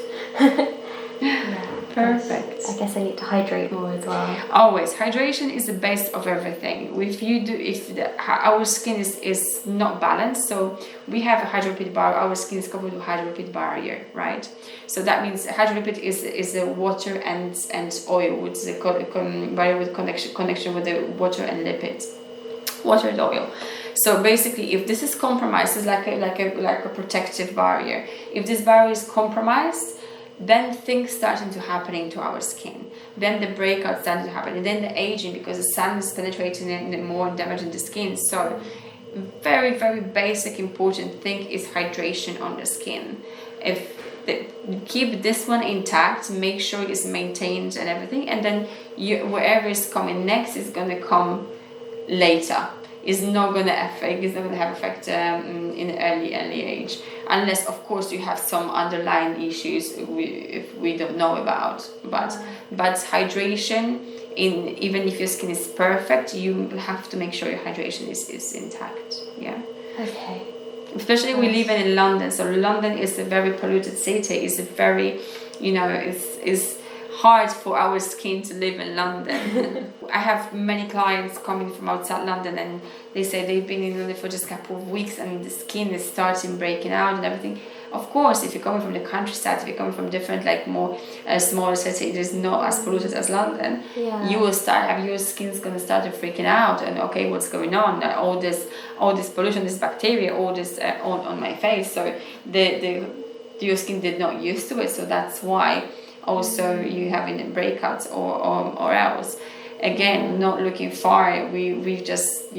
S2: Yeah.
S3: Perfect.
S2: I guess I need to hydrate more as well.
S3: Always, hydration is the base of everything. If our skin is not balanced, so we have a hydrolipid barrier, our skin is covered with hydrolipid barrier, right? So that means hydrolipid is the water and oil, which is a barrier with connection with the water and lipids, water and oil. So basically, if this is compromised, it's like a protective barrier. If this barrier is compromised, then things starting to happening to our skin. Then the breakouts starting to happen, and then the aging, because the sun is penetrating and more damaging the skin. So very, very basic important thing is hydration on the skin. Keep this one intact, make sure it's maintained and everything, and then whatever is coming next is going to come later. It's not going to have effect in the early age, unless of course you have some underlying issues if we don't know about. But hydration, even if your skin is perfect, you have to make sure your hydration is intact. Yeah.
S2: Okay.
S3: Especially we live in London, so London is a very polluted city. It's a very, it's hard for our skin to live in London. I have many clients coming from outside London, and they say they've been in London for just a couple of weeks and the skin is starting breaking out and everything. Of course, if you're coming from the countryside, if you're coming from different, like more smaller city, it is not as polluted as London.
S2: Yeah.
S3: You will your skin's gonna start freaking out, and okay, what's going on? All this pollution, this bacteria, all this on my face. So your skin did not used to it, so that's why also you having breakouts or else. Again, not looking far, we've just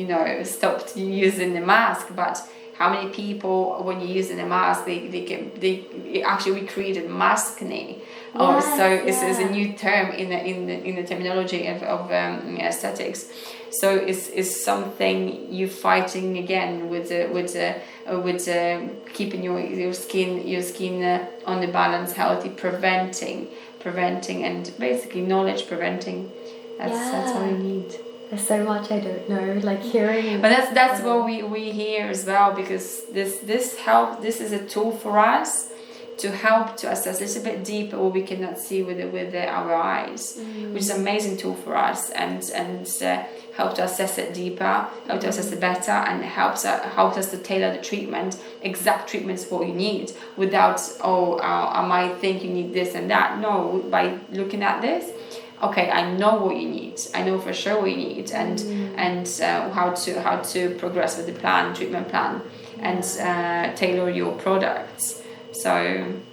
S3: stopped using the mask, but how many people, when you're using a mask, they actually we created maskne. So it's a new term in the terminology of aesthetics. So it's something you fighting again with keeping your skin on the balance, healthy, preventing, and basically knowledge preventing. That's all you need.
S2: There's so much I don't know, like hearing.
S3: But that's what we hear as well, because this is a tool for us to help to assess a little bit deeper what we cannot see with our eyes, which is an amazing tool for us, and help to assess it deeper, help to assess it better, and helps us to tailor the treatment, exact treatments what you need, without I might think you need this and that. No, by looking at this, okay, I know what you need. I know for sure what you need, and how to progress with the treatment plan, and tailor your products. So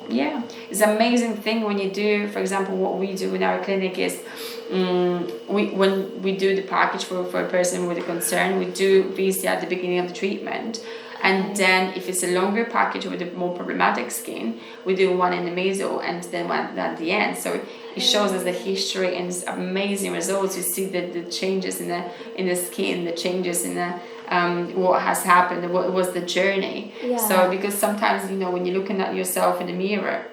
S3: yeah, it's an amazing thing when you do. For example, what we do in our clinic is when we do the package for a person with a concern, we do VISIA at the beginning of the treatment. And then if it's a longer package with a more problematic skin, we do one in the middle and then one at the end. So it shows us the history and amazing results. You see the changes in the skin, the changes in the what has happened, what was the journey.
S2: Yeah.
S3: So because sometimes when you're looking at yourself in the mirror,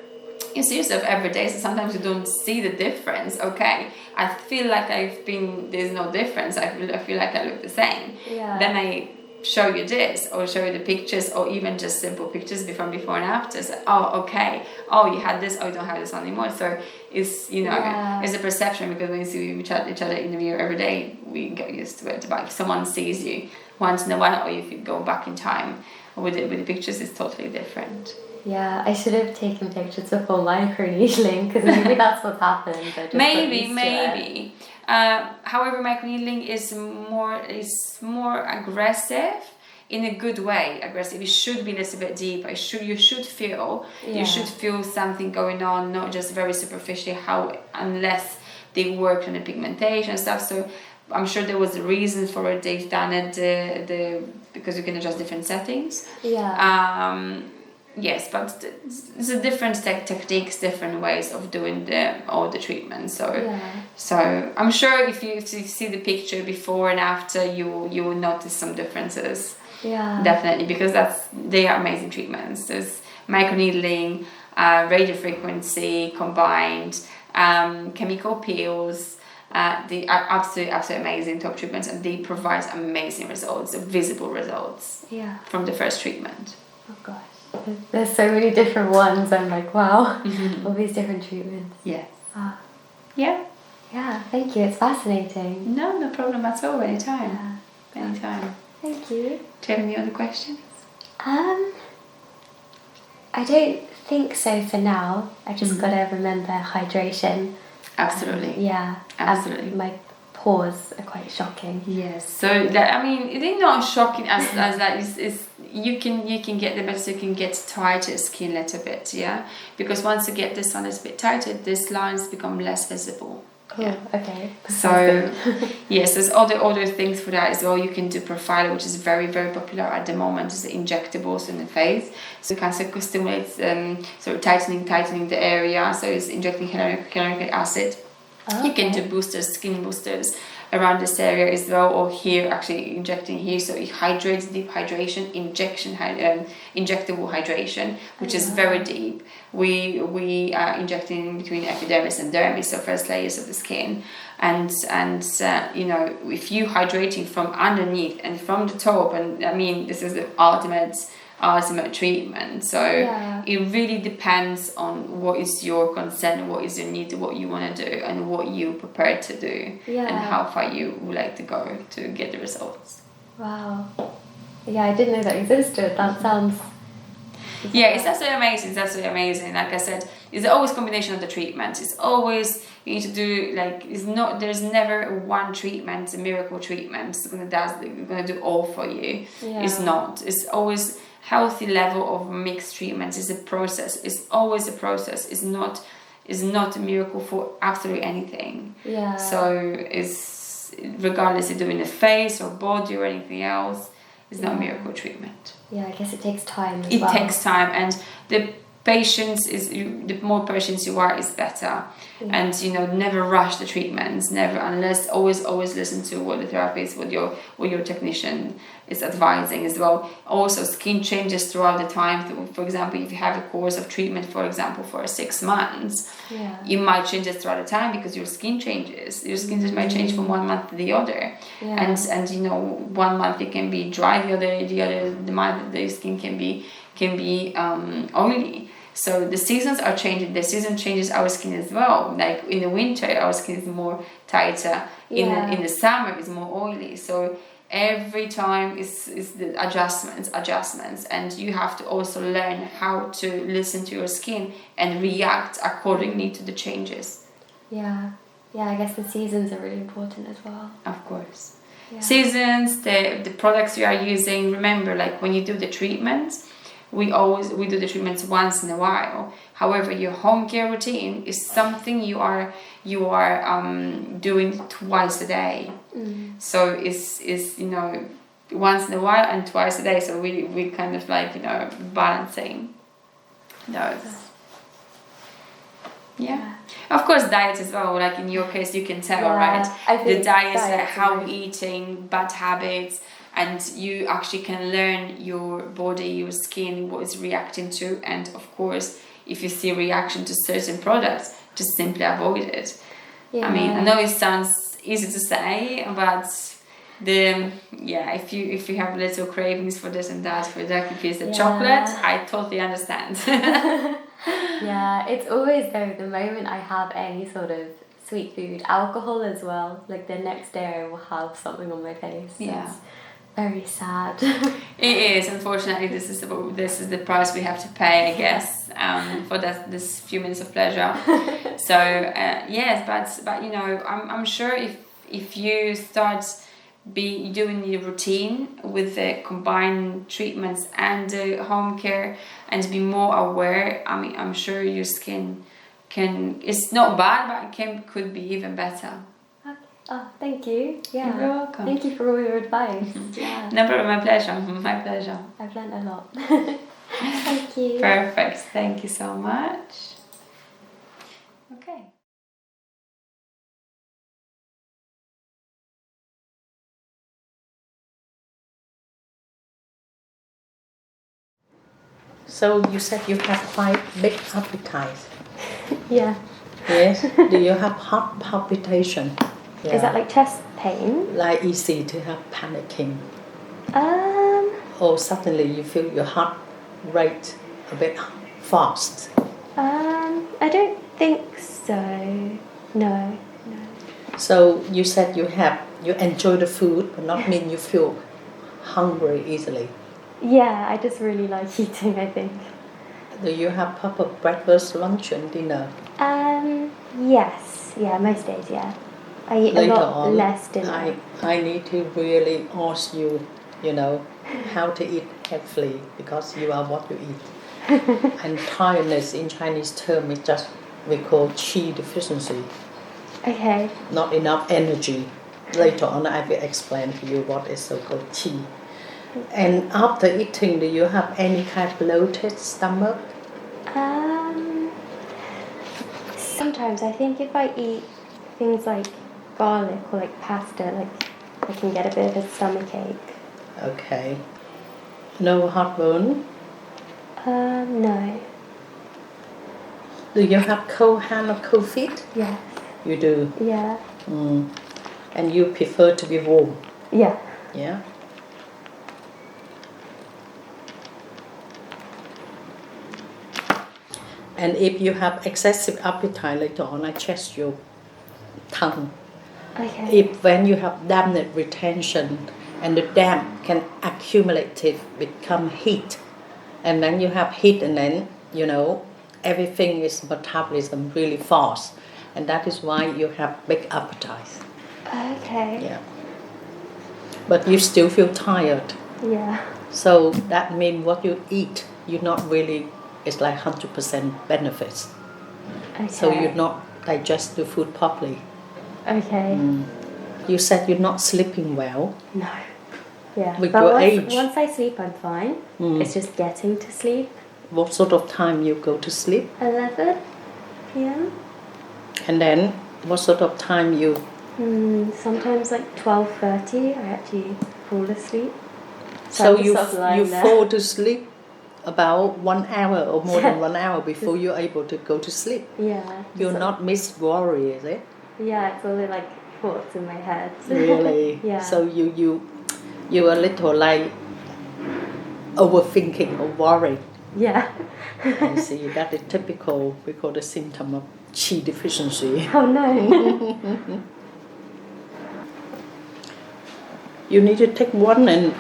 S3: you see yourself every day, so sometimes you don't see the difference. Okay, I feel like there's no difference. I feel like I look the same.
S2: Yeah.
S3: Then I show you this, or show you the pictures, or even just simple pictures before and after. So, okay, you had this, you don't have this anymore. So it's it's a perception, because when you see each other in the mirror every day, we get used to it. But if someone sees you once in a while, or if you go back in time with the pictures, it's totally different.
S2: Yeah, I should have taken pictures before microneedling, because maybe that's what happened.
S3: Maybe. However, microneedling is more aggressive in a good way. Aggressive. It should be a little bit deeper. You should feel something going on, not just very superficially. Unless they work on the pigmentation and stuff. So I'm sure there was a reason for it. They've done it because you can adjust different settings.
S2: Yeah.
S3: Yes, but it's a different techniques, different ways of doing all the treatment. So I'm sure if you see the picture before and after, you will notice some differences.
S2: Yeah.
S3: Definitely, because they are amazing treatments. There's microneedling, radio frequency combined, chemical peels. They are absolutely amazing top treatments, and they provide amazing results, visible results from the first treatment.
S2: Oh gosh, there's so many different ones. I'm like, wow, all these different treatments.
S3: Yes.
S2: Yeah, thank you. It's fascinating.
S3: No problem at all. Anytime. Anytime.
S2: Thank you.
S3: Do you have any other questions?
S2: I don't think so for now. I just gotta remember hydration.
S3: Absolutely. Absolutely.
S2: My pores are quite shocking.
S3: Yes. So that, I mean, they're not shocking as that is you can get the better, so you can get tighter skin a little bit, because once you get this one a bit tighter, these lines become less visible.
S2: Cool. Okay.
S3: So yes, there's other things for that as well. You can do profiler, which is very, very popular at the moment. It's the injectables in the face, so it can stimulate sort of tightening the area. So it's injecting hyaluronic acid. You can do boosters, skin boosters around this area as well, or here, actually injecting here, so it hydrates, deep hydration, injectable hydration, which is very deep. We are injecting between epidermis and dermis, so first layers of the skin, and if you hydrating from underneath and from the top, and I mean, this is the ultimate treatment. So it really depends on what is your concern, what is your need, what you want to do, and what you prepared to do, and how far you would like to go to get the results.
S2: Wow. Yeah, I didn't know that existed. That sounds...
S3: Yeah, it's absolutely amazing. It's absolutely amazing. Like I said, it's always a combination of the treatments. It's always, you need to do, there's never one treatment, a miracle treatment, it's gonna do all for you. It's not. It's always healthy level of mixed treatments. Is a process. It's always a process. It's not a miracle for absolutely anything. So it's, regardless of doing the face or body or anything else, it's not a miracle treatment.
S2: I guess it takes time as
S3: it
S2: well.
S3: takes time, and the the more patience you are, is better. And never rush the treatments, unless always listen to what the therapist, what your technician is advising as well. Also, skin changes throughout the time. For example, if you have a course of treatment, for example, for 6 months, you might change it throughout the time, because your skin changes. Your skin just might change from 1 month to the other, and 1 month it can be dry, the month the skin can be oily. So the seasons are changing. The season changes our skin as well. Like in the winter, our skin is more tighter. In the summer, it's more oily. So every time is the adjustments, and you have to also learn how to listen to your skin and react accordingly to the changes.
S2: I guess the seasons are really important as well.
S3: Of course. Seasons, the products you are using. Remember, like when you do the treatments, we do the treatments once in a while. However, your home care routine is something you are doing twice a day. So it's once in a while and twice a day. So we kind of balancing those. Of course, diet as well. Like in your case, you can tell, right? The diet, how we're eating, bad habits. And you actually can learn your body, your skin, what it's reacting to. And of course, if you see reaction to certain products, just simply avoid it. I mean, I know it sounds easy to say, but if you have little cravings for this and that, for that piece of chocolate, I totally understand.
S2: It's always though, the moment I have any sort of sweet food, alcohol as well, like the next day I will have something on my face. It's very sad.
S3: It is, unfortunately. This is the price we have to pay, I guess, for this few minutes of pleasure. So yes, but I'm sure if you start doing your routine with the combined treatments and the home care, and be more aware, I mean, I'm sure your skin it's not bad, but could be even better.
S2: Oh, thank you.
S3: You're welcome.
S2: Thank you for all your advice.
S3: No problem, my pleasure. My pleasure.
S2: I've learned a lot. Thank you.
S3: Perfect. Thank you so much. Okay.
S4: So you said you have quite big appetite.
S2: Yeah.
S4: Yes. Do you have heart palpitation? Yeah.
S2: Is that like chest pain?
S4: Like easy to have panicking?
S2: Um,
S4: Or suddenly you feel your heart rate a bit fast?
S2: I don't think so. No.
S4: So you said you enjoy the food, but not mean you feel hungry easily.
S2: Yeah, I just really like eating, I think.
S4: Do you have proper breakfast, lunch, and dinner?
S2: Yes. Yeah, most days, yeah. I eat
S4: Later
S2: a lot
S4: on,
S2: less dinner.
S4: I need to really ask you, how to eat healthily because you are what you eat. And tiredness in Chinese term is just we call qi deficiency.
S2: Okay.
S4: Not enough energy. Later on, I will explain to you what is so-called qi. And after eating, do you have any kind of bloated stomach?
S2: Sometimes I think if I eat things like garlic or like pasta, like I can get a bit of a stomachache.
S4: Okay. No heartburn?
S2: No.
S4: Do you have cold hand or cold feet?
S2: Yes.
S4: You do.
S2: Yeah.
S4: And you prefer to be warm?
S2: Yeah.
S4: Yeah. And if you have excessive appetite later on, I check your tongue.
S2: Okay.
S4: If when you have damp retention and the damp can accumulate, become heat, and then you have heat, and then everything is metabolism really fast, and that is why you have big appetite.
S2: Okay.
S4: Yeah. But you still feel tired.
S2: Yeah.
S4: So that means what you eat, you're not really, it's like 100% benefits.
S2: Okay.
S4: So you not digest the food properly.
S2: Okay.
S4: You said you're not sleeping well.
S2: No. Yeah.
S4: With
S2: but
S4: your
S2: once,
S4: age.
S2: once I sleep, I'm fine. It's just getting to sleep.
S4: What sort of time you go to sleep?
S2: 11 p.m.
S4: And then what sort of time you...
S2: Sometimes like 12:30, I actually fall asleep.
S4: So
S2: I'm
S4: you
S2: just sort of lying there.
S4: fall to sleep about 1 hour or more than 1 hour before you're able to go to sleep.
S2: Yeah.
S4: You're not Miss Glory, is it?
S2: Yeah, it's only like thoughts in my head.
S4: Really?
S2: Yeah.
S4: So you a little like overthinking or worried.
S2: Yeah.
S4: I see. That is typical. We call the symptom of qi deficiency.
S2: Oh no.
S4: You need to take more than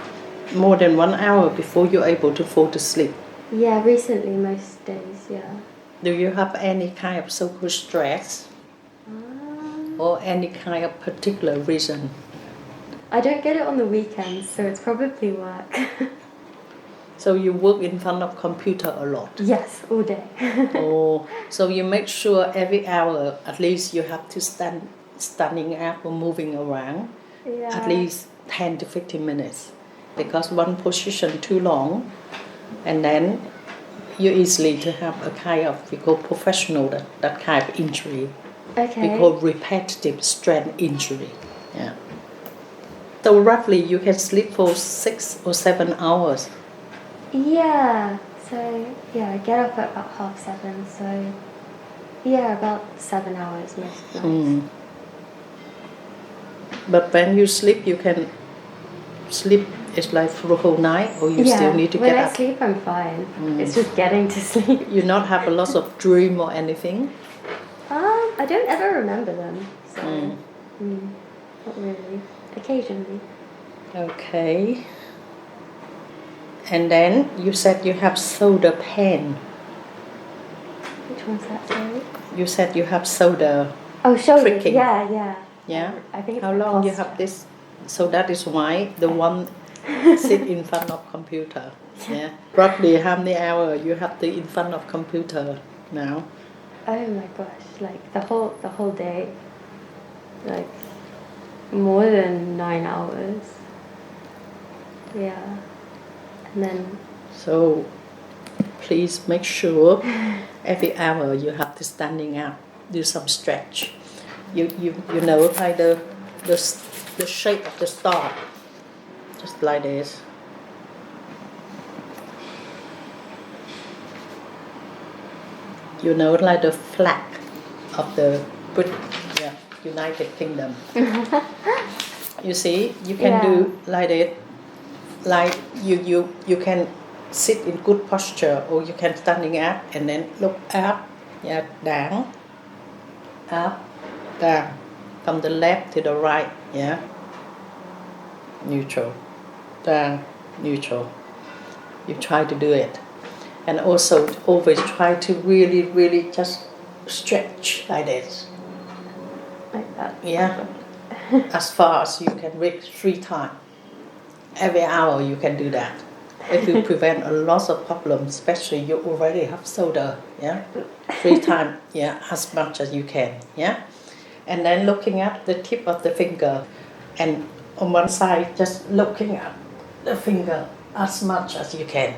S4: 1 hour before you're able to fall to sleep.
S2: Yeah, recently most days, yeah.
S4: Do you have any kind of so-called stress or any kind of particular reason?
S2: I don't get it on the weekends, so it's probably work.
S4: So you work in front of computer a lot?
S2: Yes, all day.
S4: Oh, so you make sure every hour at least you have to standing up or moving around
S2: Yeah.
S4: at least 10 to 15 minutes, because one position too long and then you easily to have a kind of, we call professional, that kind of injury.
S2: Okay.
S4: We call repetitive strain injury. Yeah. So roughly you can sleep for 6 or 7 hours.
S2: Yeah. So yeah, I get up at about 7:30. So yeah, about 7 hours most nights.
S4: But when you sleep, you can sleep. It's like for the whole night, or you still need to
S2: when
S4: get
S2: I
S4: up.
S2: sleep, I'm fine. It's just getting to sleep.
S4: You not have a lot of dream or anything.
S2: I don't ever remember them, so not really. Occasionally.
S4: Okay. And then you said you have shoulder pain.
S2: Which one's that, sorry?
S4: You said you have shoulder.
S2: Oh, shoulders.
S4: Pricking.
S2: Yeah.
S4: Yeah.
S2: I think it's
S4: How
S2: my
S4: long you
S2: posture.
S4: have this? So that is why the one sit in front of computer. Yeah. Roughly how many hours you have to in front of computer now?
S2: Oh my gosh! Like the whole day. Like more than 9 hours. Yeah. And then.
S4: So please make sure every hour you have to standing up, do some stretch. You know like the shape of the star, just like this. you know, like the flag of the United Kingdom. You see, you can do like it, like you can sit in good posture, or you can standing up and then look up, down, up, down, from the left to the right, neutral, down, neutral. You try to do it, and also always try to really just stretch like this.
S2: Like that.
S4: Yeah, as far as you can reach 3 times. Every hour you can do that. It will prevent a lot of problems, especially you already have shoulder, 3 times, as much as you can, And then looking at the tip of the finger, and on one side just looking at the finger as much as you can,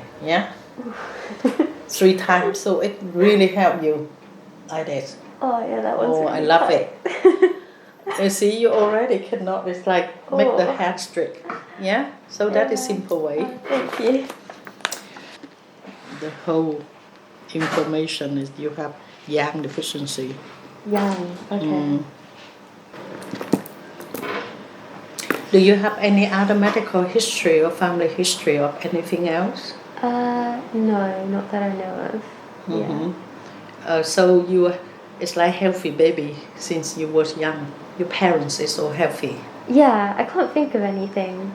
S4: 3 times, so it really helps you like this.
S2: Oh yeah, that was.
S4: Oh, I love it. You see, you already cannot. It's like make the hand straight. So that is simple way.
S2: Oh, thank you.
S4: The whole information is you have yang deficiency.
S2: Yang. Okay.
S4: Do you have any other medical history or family history of anything else?
S2: No, not that I know of. Yeah.
S4: So it's like healthy baby since you was young. Your parents is so healthy.
S2: Yeah, I can't think of anything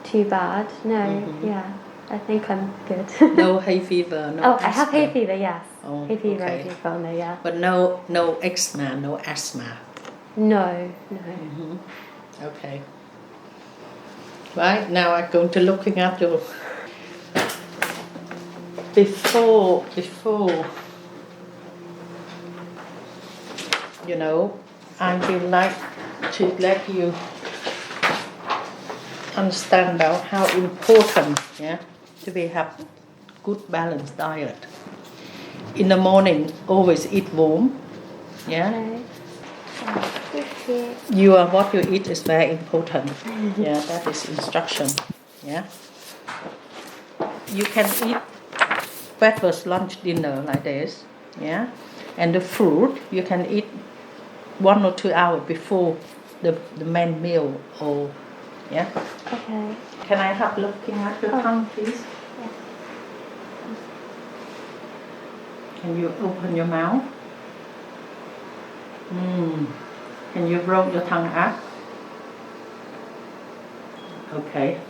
S2: too bad. No, yeah, I think I'm good.
S4: No hay fever, no.
S2: Oh, I have hay fever. Yes.
S4: Oh,
S2: hay fever.
S4: okay.
S2: I do feel no, yeah.
S4: But no eczema, no asthma.
S2: No.
S4: Okay. Right, now I'm going to looking at your before you know, I would like to let you understand about how important to be have good balanced diet. In the morning always eat warm.
S2: Okay. Thank you.
S4: What you eat is very important. That is instruction. You can eat breakfast, lunch, dinner like this. And the fruit you can eat 1 or 2 hours before the main meal. Or
S2: Okay.
S4: Can I have looking at your tongue, please?
S2: Yeah.
S4: Can you open your mouth? Can you roll your tongue up? Okay.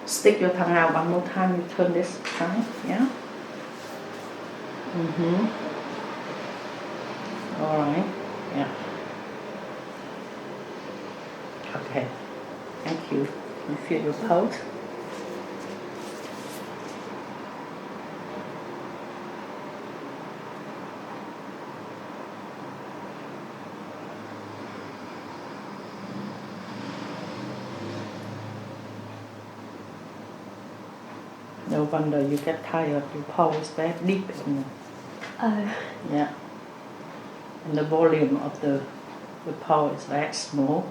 S4: Stick your tongue out one more time. You turn this side. All right. Okay. Thank you. You feel your pulse? No wonder you get tired. Your pulse is very deep in
S2: Oh.
S4: And the volume of the pulse is very small.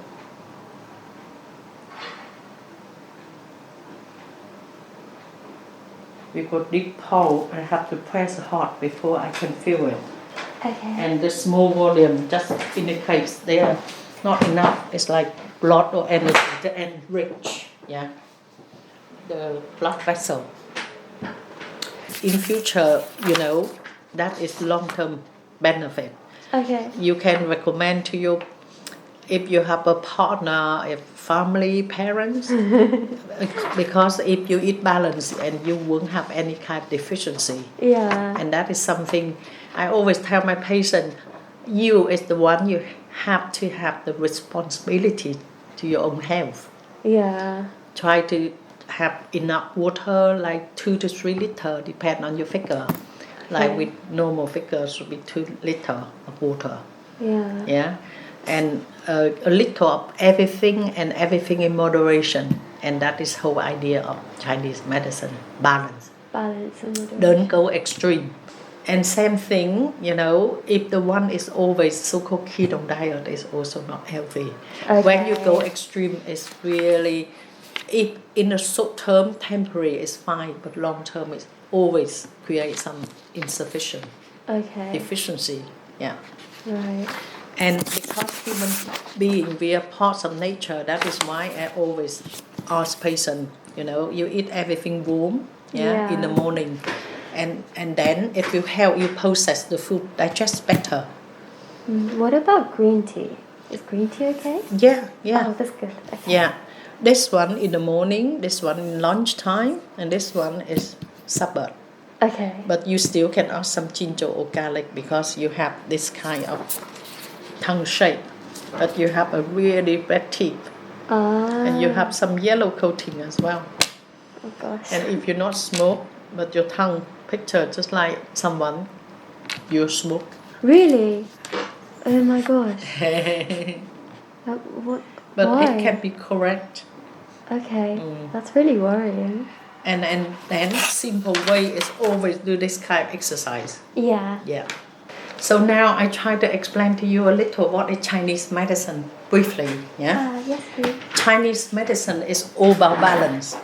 S4: Because deep pulse, I have to press hard before I can feel it.
S2: Okay.
S4: And the small volume just indicates they are not enough. It's like blood or energy to enrich. The blood vessel. In future, that is long-term benefit.
S2: Okay.
S4: You can recommend to you if you have a partner, a family, parents, because if you eat balanced and you won't have any kind of deficiency. And that is something I always tell my patient, you is the one you have to have the responsibility to your own health. Try to have enough water, like 2 to 3 liters, depend on your figure. Like with normal figures should be 2 liters of water. And a little of everything and everything in moderation. And that is whole idea of Chinese medicine, balance.
S2: Balance and moderation.
S4: Don't go extreme. And same thing, if the one is always so-called keto diet is also not healthy. When you go extreme, it's really, if in the short term, temporary is fine, but long term is always create some insufficient.
S2: Okay.
S4: deficiency. Yeah.
S2: Right.
S4: And because human being, we are parts of nature, that is why I always ask patients, you eat everything warm, in the
S2: Yeah.
S4: morning. And then it will help you process the food, digest better.
S2: What about green tea? Is green tea okay?
S4: Yeah.
S2: Oh, that's good. Okay.
S4: Yeah. This one in the morning, this one in lunchtime, and this one is supper.
S2: Okay.
S4: But you still can add some ginger or garlic because you have this kind of tongue shape. But you have a really red teeth. And you have some yellow coating as well.
S2: Oh gosh.
S4: And if you not smoke, but your tongue picture just like someone you smoke.
S2: Really? Oh my gosh. What?
S4: But
S2: Why?
S4: it can be correct.
S2: Okay. That's really worrying.
S4: And then simple way is always do this kind of exercise.
S2: Yeah.
S4: Yeah. So now I try to explain to you a little what is Chinese medicine briefly. Yeah.
S2: Yes, please.
S4: Chinese medicine is all about balance.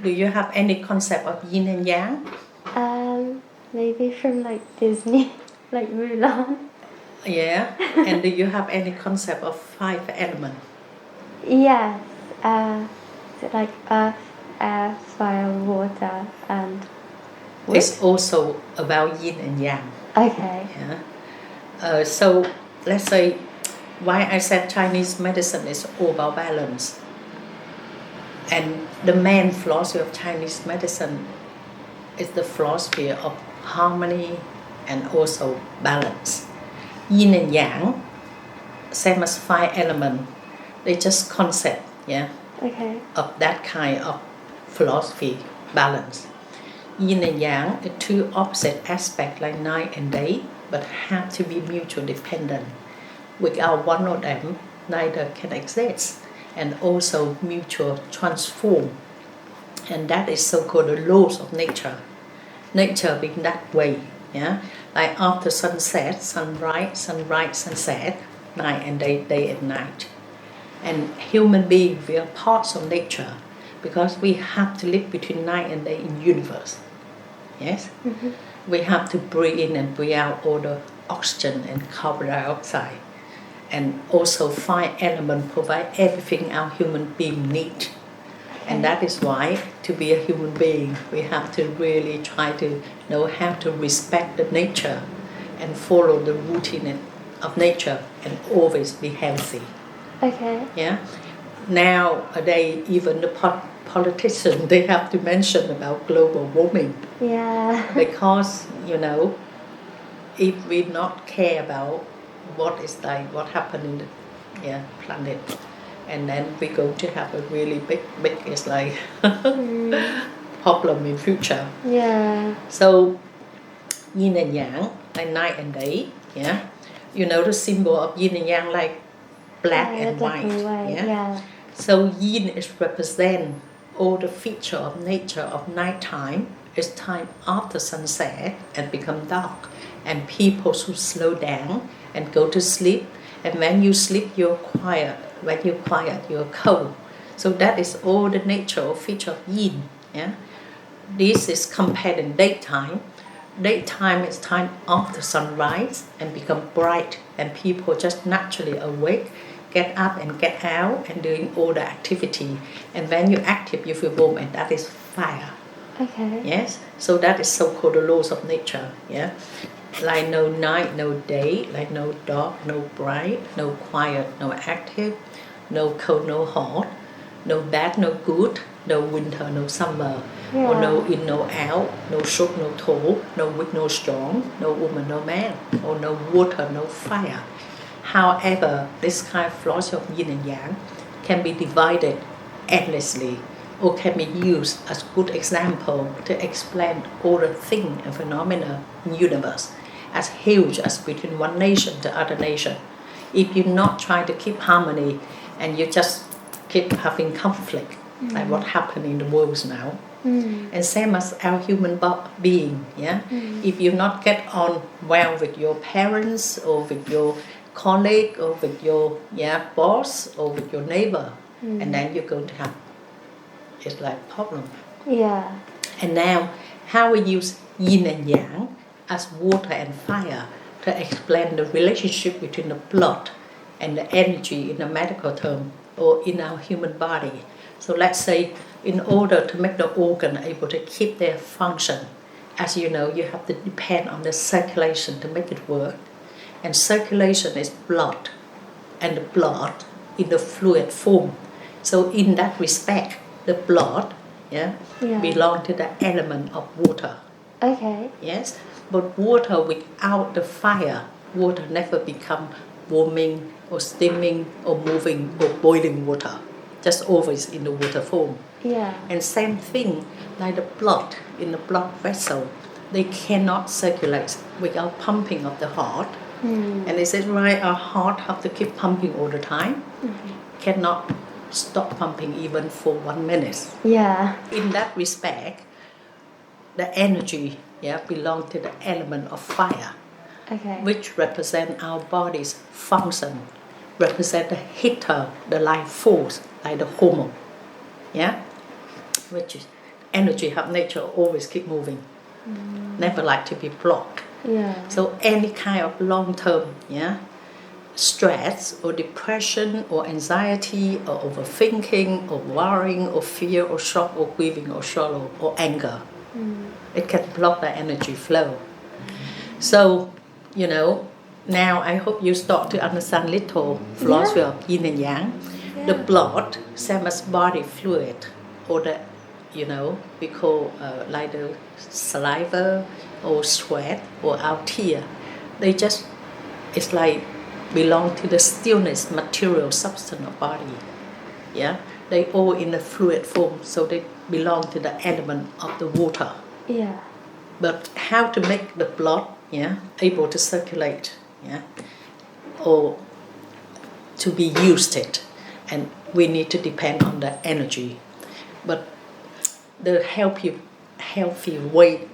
S4: Do you have any concept of yin and yang?
S2: Maybe from like Disney, like Mulan.
S4: Yeah. And do you have any concept of 5 elements?
S2: Yes. Is it like earth, air, fire, water, and wood?
S4: It's also about yin and yang.
S2: Okay.
S4: Yeah. So let's say why I said Chinese medicine is all about balance. And the main philosophy of Chinese medicine is the philosophy of harmony and also balance. Yin and yang, same as 5 elements, they just concept,
S2: Okay.
S4: of that kind of philosophy, balance. Yin and yang are 2 opposite aspects like night and day, but have to be mutually dependent. Without one of them, neither can exist, and also mutual transform. And that is so-called the laws of nature. Nature being that way, like after sunset, sunrise, sunset, night and day, day and night. And human beings, we are parts of nature because we have to live between night and day in universe. Yes?
S2: Mm-hmm.
S4: We have to breathe in and breathe out all the oxygen and carbon dioxide. And also 5 elements provide everything our human being need. And that is why to be a human being, we have to really try to know how to respect the nature and follow the routine of nature and always be healthy.
S2: Okay.
S4: Yeah. Nowadays, even the politicians, they have to mention about global warming.
S2: Yeah.
S4: Because, if we not care about what happened in the planet, and then we're going to have a really big it's like problem in future.
S2: Yeah.
S4: So yin and yang, like night and day, the symbol of yin and yang like black and
S2: black
S4: white.
S2: and white. Yeah.
S4: So yin is represent all the feature of nature of nighttime. It's time after sunset and become dark, and people should slow down and go to sleep. And when you sleep, you're quiet. When you're quiet, you're cold. So that is all the nature or feature of yin. This is compared in daytime. Daytime is time after sunrise and become bright, and people just naturally awake, get up and get out and doing all the activity. And when you're active, you feel warm, and that is fire.
S2: Okay.
S4: Yes. So that is so-called the laws of nature. Like no night, no day, like no dark, no bright, no quiet, no active, no cold, no hot, no bad, no good, no winter, no summer, or no in, no out, no short, no tall, no weak, no strong, no woman, no man, or no water, no fire. However, this kind of philosophy of yin and yang can be divided endlessly, or can be used as good example to explain all the things and phenomena in the universe, as huge as between one nation to other nation. If you not try to keep harmony and you just keep having conflict, like what happened in the world now, and same as our human being, if you not get on well with your parents or with your colleague or with your boss or with your neighbor, and then you're going to have it's like problem.
S2: Yeah.
S4: And now how we use yin and yang as water and fire to explain the relationship between the blood and the energy in the medical term or in our human body. So let's say in order to make the organ able to keep their function, as you know, you have to depend on the circulation to make it work. And circulation is blood, and the blood in the fluid form. So in that respect, the blood belong to the element of water.
S2: Okay.
S4: Yes, but water without the fire, water never become warming or steaming or moving or boiling water. Just always in the water form.
S2: Yeah.
S4: And same thing like the blood in the blood vessel, they cannot circulate without pumping of the heart. And is it right? Our heart have to keep pumping all the time. Cannot stop pumping even for 1 minute.
S2: Yeah.
S4: In that respect, the energy belong to the element of fire,
S2: Okay.
S4: which represent our body's function, represent the heater, the life force, like the hormone, which is energy have nature always keep moving, never like to be blocked.
S2: Yeah.
S4: So any kind of long-term stress or depression or anxiety or overthinking or worrying or fear or shock or grieving or sorrow or anger, it can block the energy flow. So, now I hope you start to understand little philosophy of yin and yang. The blood, same as body fluid, or the, we call like the saliva or sweat or our tear. They just, it's like belong to the stillness, material substance of body. Yeah, they all in the fluid form, so they belong to the element of the water.
S2: Yeah.
S4: But how to make the blood able to circulate, or to be used it, and we need to depend on the energy. But the healthy way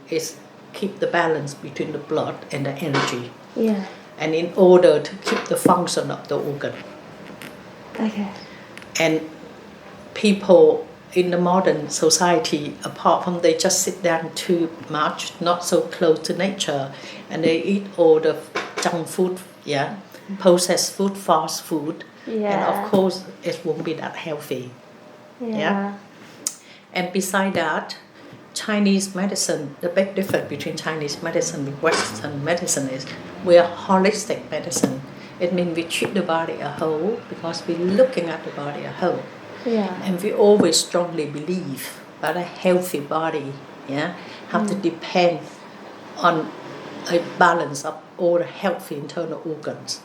S4: is keep the balance between the blood and the energy.
S2: Yeah.
S4: And in order to keep the function of the organ.
S2: Okay.
S4: And people in the modern society, apart from they just sit down too much, not so close to nature, and they eat all the junk food, processed food, fast food, and of course it won't be that healthy. And beside that, Chinese medicine, the big difference between Chinese medicine and Western medicine is we are holistic medicine. It means we treat the body a whole because we're looking at the body a whole.
S2: Yeah.
S4: And we always strongly believe that a healthy body have to depend on a balance of all the healthy internal organs.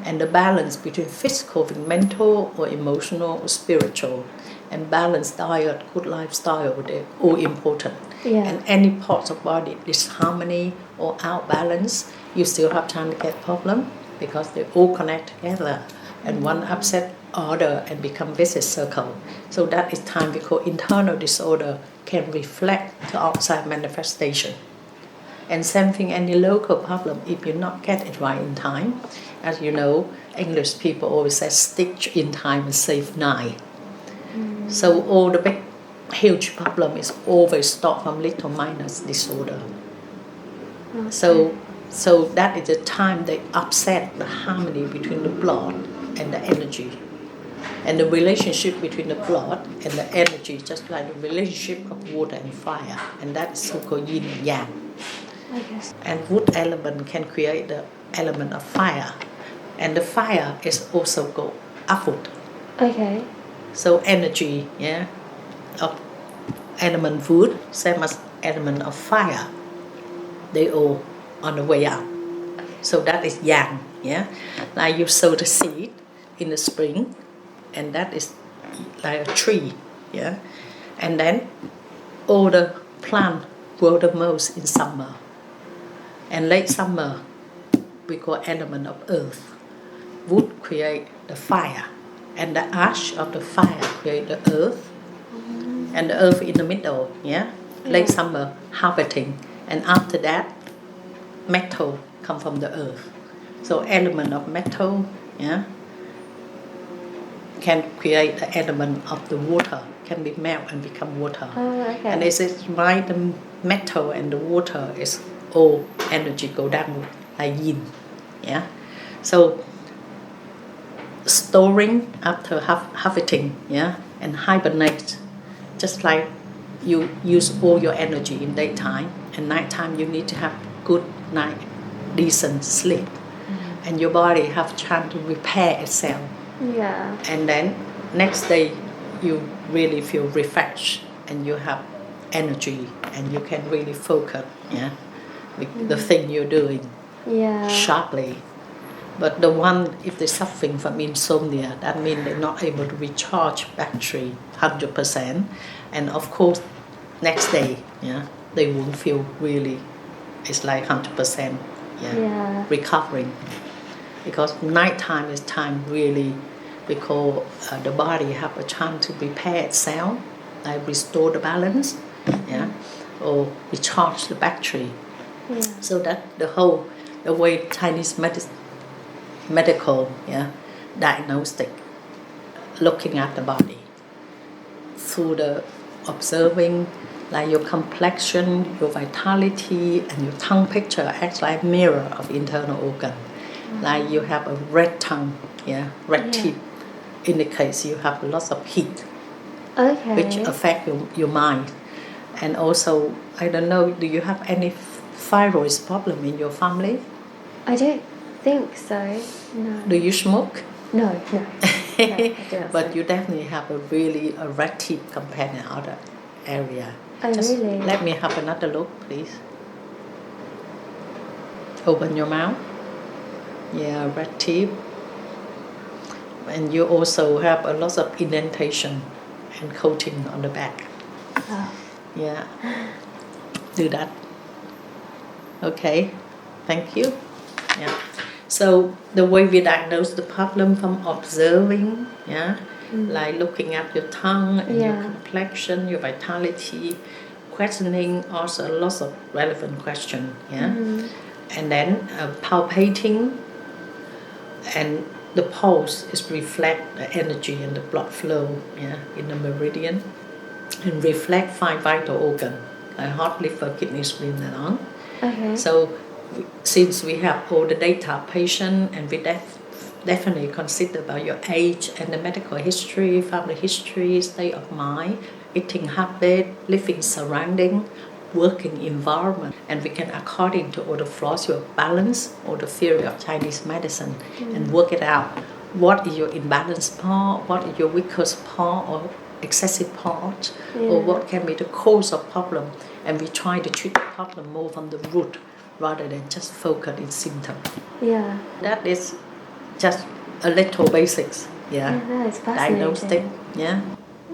S4: And the balance between physical, mental, or emotional, or spiritual, and balanced diet, good lifestyle, they're all important.
S2: Yeah.
S4: And any parts of body disharmony or out balance, you still have time to get problem because they all connect together, and one upset other and become vicious circle. So that is time we call internal disorder can reflect to outside manifestation. And same thing, any local problem, if you not get it right in time, as you know, English people always say stitch in time and save nine. So all the big, huge problem is always start from little minor disorder.
S2: Okay.
S4: So that is the time they upset the harmony between the blood and the energy. And the relationship between the blood and the energy, just like the relationship of water and fire, and that's so-called yin and yang.
S2: Okay.
S4: And wood element can create the element of fire, and the fire is also called upward.
S2: Okay.
S4: So energy, of element wood, same as element of fire, they all on the way up. So that is yang, Like you sow the seed in the spring, and that is like a tree, And then all the plant grow the most in summer. And late summer, we call element of earth. Wood create the fire, and the ash of the fire create the earth, and the earth in the middle, Late summer harvesting, and after that, metal come from the earth. So element of metal, can create the element of the water, can be melt and become water.
S2: Oh, okay.
S4: And is it right? The metal and the water is or energy go down like yin. Yeah. So storing after harvesting, yeah, and hibernate, just like you use all your energy in daytime, and nighttime you need to have good night, decent sleep, and your body have chance to repair itself.
S2: Yeah.
S4: And then next day you really feel refreshed and you have energy and you can really focus, yeah, with the thing you're doing
S2: Yeah.
S4: sharply. But the one, if they're suffering from insomnia, that means they're not able to recharge battery 100%. And of course, next day, yeah, they won't feel really, it's like 100%,
S2: Yeah.
S4: recovering. Because nighttime is time really, because the body have a chance to repair itself, like restore the balance, yeah, or recharge the battery.
S2: Yeah.
S4: So that the way Chinese medical, yeah, diagnostic, looking at the body through the observing, like your complexion, your vitality, and your tongue picture acts like a mirror of internal organ. Like you have a red tongue, yeah, red teeth indicates you have lots of heat,
S2: Okay.
S4: which affect your mind. And also, I don't know, do you have any thyroid problem in your family?
S2: I don't think so. No.
S4: Do you smoke?
S2: No. No. I don't
S4: But
S2: think.
S4: you definitely have a red teeth compared to other area.
S2: Oh,
S4: Just
S2: really?
S4: let me have another look, please. Open your mouth. Yeah, red teeth. And you also have a lot of indentation and coating on the back.
S2: Oh.
S4: Yeah. Do that. Okay. Thank you. Yeah. So the way we diagnose the problem from observing, yeah, like looking at your tongue and your complexion, your vitality, questioning also lots of relevant question, yeah, and then palpating, and the pulse is reflect the energy and the blood flow, yeah, in the meridian, and reflect 5 vital organ like heart, liver, kidney, spleen, and lung.
S2: Okay.
S4: So since we have all the data patient, and we definitely consider about your age and the medical history, family history, state of mind, eating habit, living surrounding, working environment, and we can, according to all the flaws, your balance or the theory of Chinese medicine, and work it out. What is your imbalanced part? What is your weakest part or excessive part? Or what can be the cause of problem? And we try to treat the problem more from the root rather than just focus in symptoms.
S2: Yeah.
S4: That is just a little basics,
S2: Yeah, that is fascinating.
S4: diagnostic, yeah.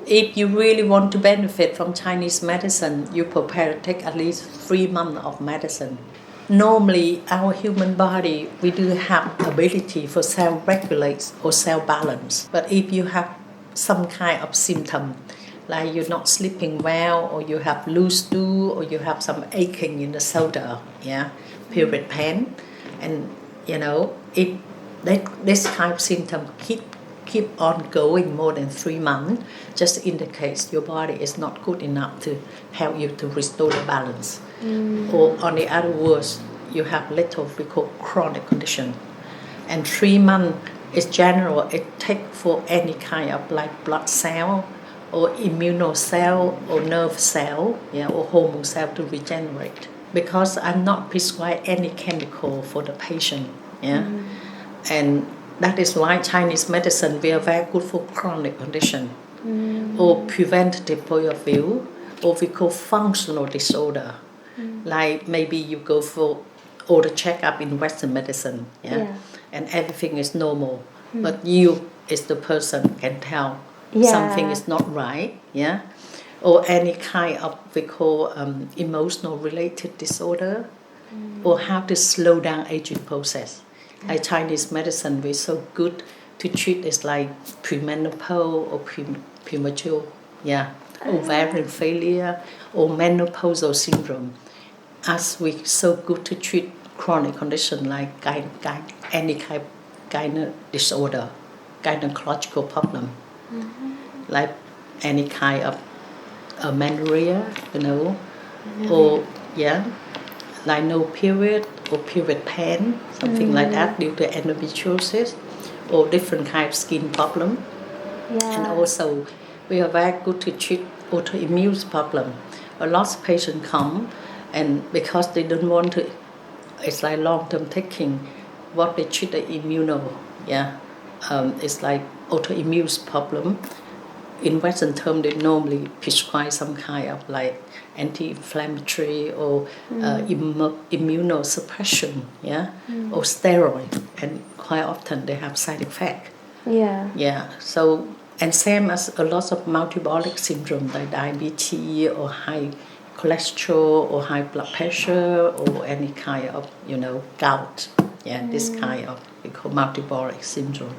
S4: If you really want to benefit from Chinese medicine, you prepare to take at least 3 months of medicine. Normally, our human body, we do have ability for self-regulate or self-balance. But if you have some kind of symptom, like you're not sleeping well, or you have loose stool, or you have some aching in the shoulder, yeah, period pain, and you know, if this kind of symptom keep on going more than 3 months, just indicates your body is not good enough to help you to restore the balance. Or on the other words, you have little we call chronic condition. And 3 months is general. It takes for any kind of like blood cell or immune cell or nerve cell, yeah, or hormone cell to regenerate. Because I'm not prescribe any chemical for the patient, yeah. And that is why Chinese medicine, we are very good for chronic condition, or preventative point of view, or we call functional disorder. Like maybe you go for all the checkup in Western medicine, and everything is normal, but you is the person can tell something is not right, yeah, or any kind of we call emotional related disorder, or how to slow down aging process. Like Chinese medicine, we're so good to treat is like premenopause or premature, ovarian failure or menopausal syndrome. As we so good to treat chronic condition like any kind of disorder, gynecological problem, like any kind of amenorrhea, you know, or like no period or period pain, something like that due to endometriosis or different kind of skin problem.
S2: Yeah.
S4: And also, we are very good to treat autoimmune problem. A lot of patients come, and because they don't want to, it's like long-term taking, what they treat the it's like autoimmune problem. In Western term, they normally prescribe some kind of like anti-inflammatory or immunosuppression, or steroid, and quite often they have side effect.
S2: Yeah.
S4: Yeah, so, and same as a lot of metabolic syndrome like diabetes or high cholesterol or high blood pressure or any kind of, gout. Yeah, this kind of, we call metabolic syndrome.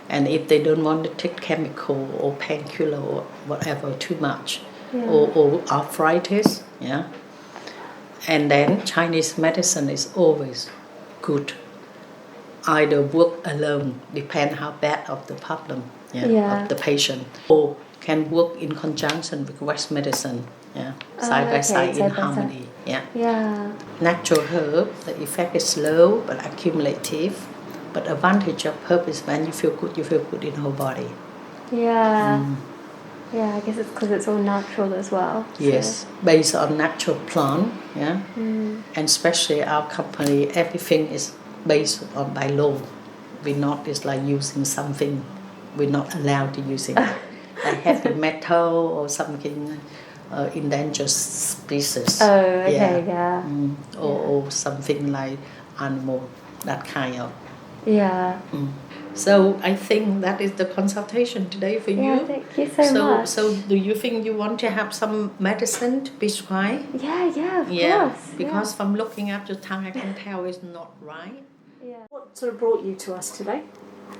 S4: And if they don't want to take chemical or painkiller or whatever too much, or arthritis, and then Chinese medicine is always good. Either work alone, depend how bad of the problem of the patient, or can work in conjunction with West medicine, side by side in harmony.
S2: Yeah.
S4: Natural herb, the effect is slow but accumulative. But advantage of herb is when you feel good in the whole body.
S2: Yeah. Yeah, I guess it's because it's all natural as well.
S4: Yes, based on natural plant, and especially our company, everything is based on by law. We're not just like using something we're not allowed to use it, like heavy metal or something endangered species.
S2: Oh, okay, yeah.
S4: Or something like animal, that kind of.
S2: Yeah.
S4: So I think that is the consultation today for you.
S2: Yeah, thank you so much.
S4: So do you think you want to have some medicine to prescribe?
S2: Yeah, of course.
S4: Because from looking at your tongue, I can tell it's not right.
S2: Yeah.
S5: What sort of brought you to us today?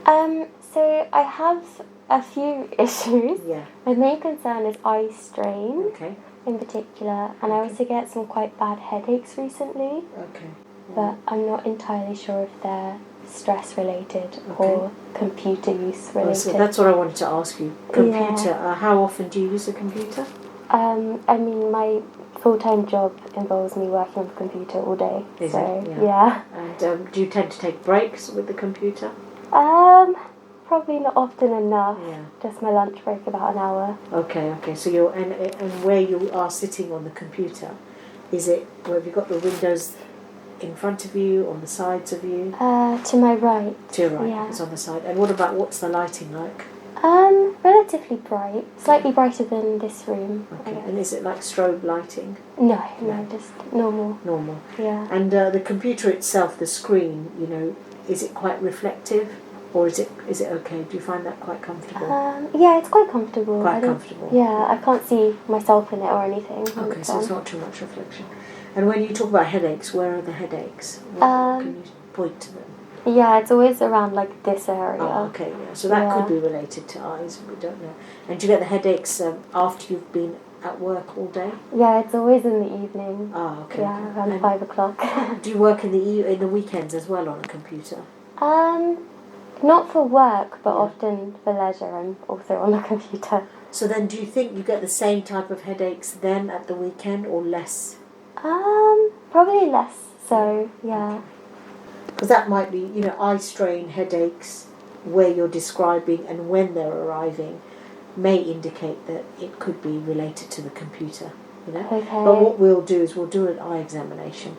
S2: So I have a few issues.
S5: Yeah.
S2: My main concern is eye strain.
S5: Okay.
S2: In particular, and I also get some quite bad headaches recently.
S5: Okay.
S2: But I'm not entirely sure if they're stress related or computer use related.
S5: So that's what I wanted to ask you. Computer. How often do you use a computer?
S2: I mean, my full-time job involves me working on the computer all day.
S5: Is
S2: so
S5: it?
S2: Yeah.
S5: And do you tend to take breaks with the computer?
S2: Probably not often enough.
S5: Yeah.
S2: Just my lunch break, about an hour.
S5: Okay. So you're and where you are sitting on the computer, is it where have you got the windows in front of you, on the sides of you?
S2: To my right.
S5: To your right.
S2: Yeah.
S5: It's on the side. And what's the lighting like?
S2: Relatively bright. Slightly brighter than this room.
S5: Okay. And is it like strobe lighting?
S2: No, just normal.
S5: Normal.
S2: Yeah.
S5: And the computer itself, the screen, is it quite reflective, or is it okay? Do you find that quite comfortable?
S2: Yeah, it's quite comfortable.
S5: Quite comfortable.
S2: Yeah, I can't see myself in it or anything.
S5: Okay, so it's not too much reflection. And when you talk about headaches, where are the headaches? Can you point to them?
S2: Yeah, it's always around like this area.
S5: Oh, okay, yeah. So that could be related to eyes. We don't know. And do you get the headaches after you've been at work all day?
S2: Yeah, it's always in the evening.
S5: Oh, okay.
S2: Yeah, around 5 o'clock.
S5: Do you work in the weekends as well on a computer?
S2: Not for work, but often for leisure. I'm also on a computer.
S5: So then, do you think you get the same type of headaches then at the weekend, or less?
S2: Probably less. So yeah.
S5: Because that might be, eye strain, headaches, where you're describing and when they're arriving, may indicate that it could be related to the computer.
S2: Okay.
S5: But what we'll do is we'll do an eye examination,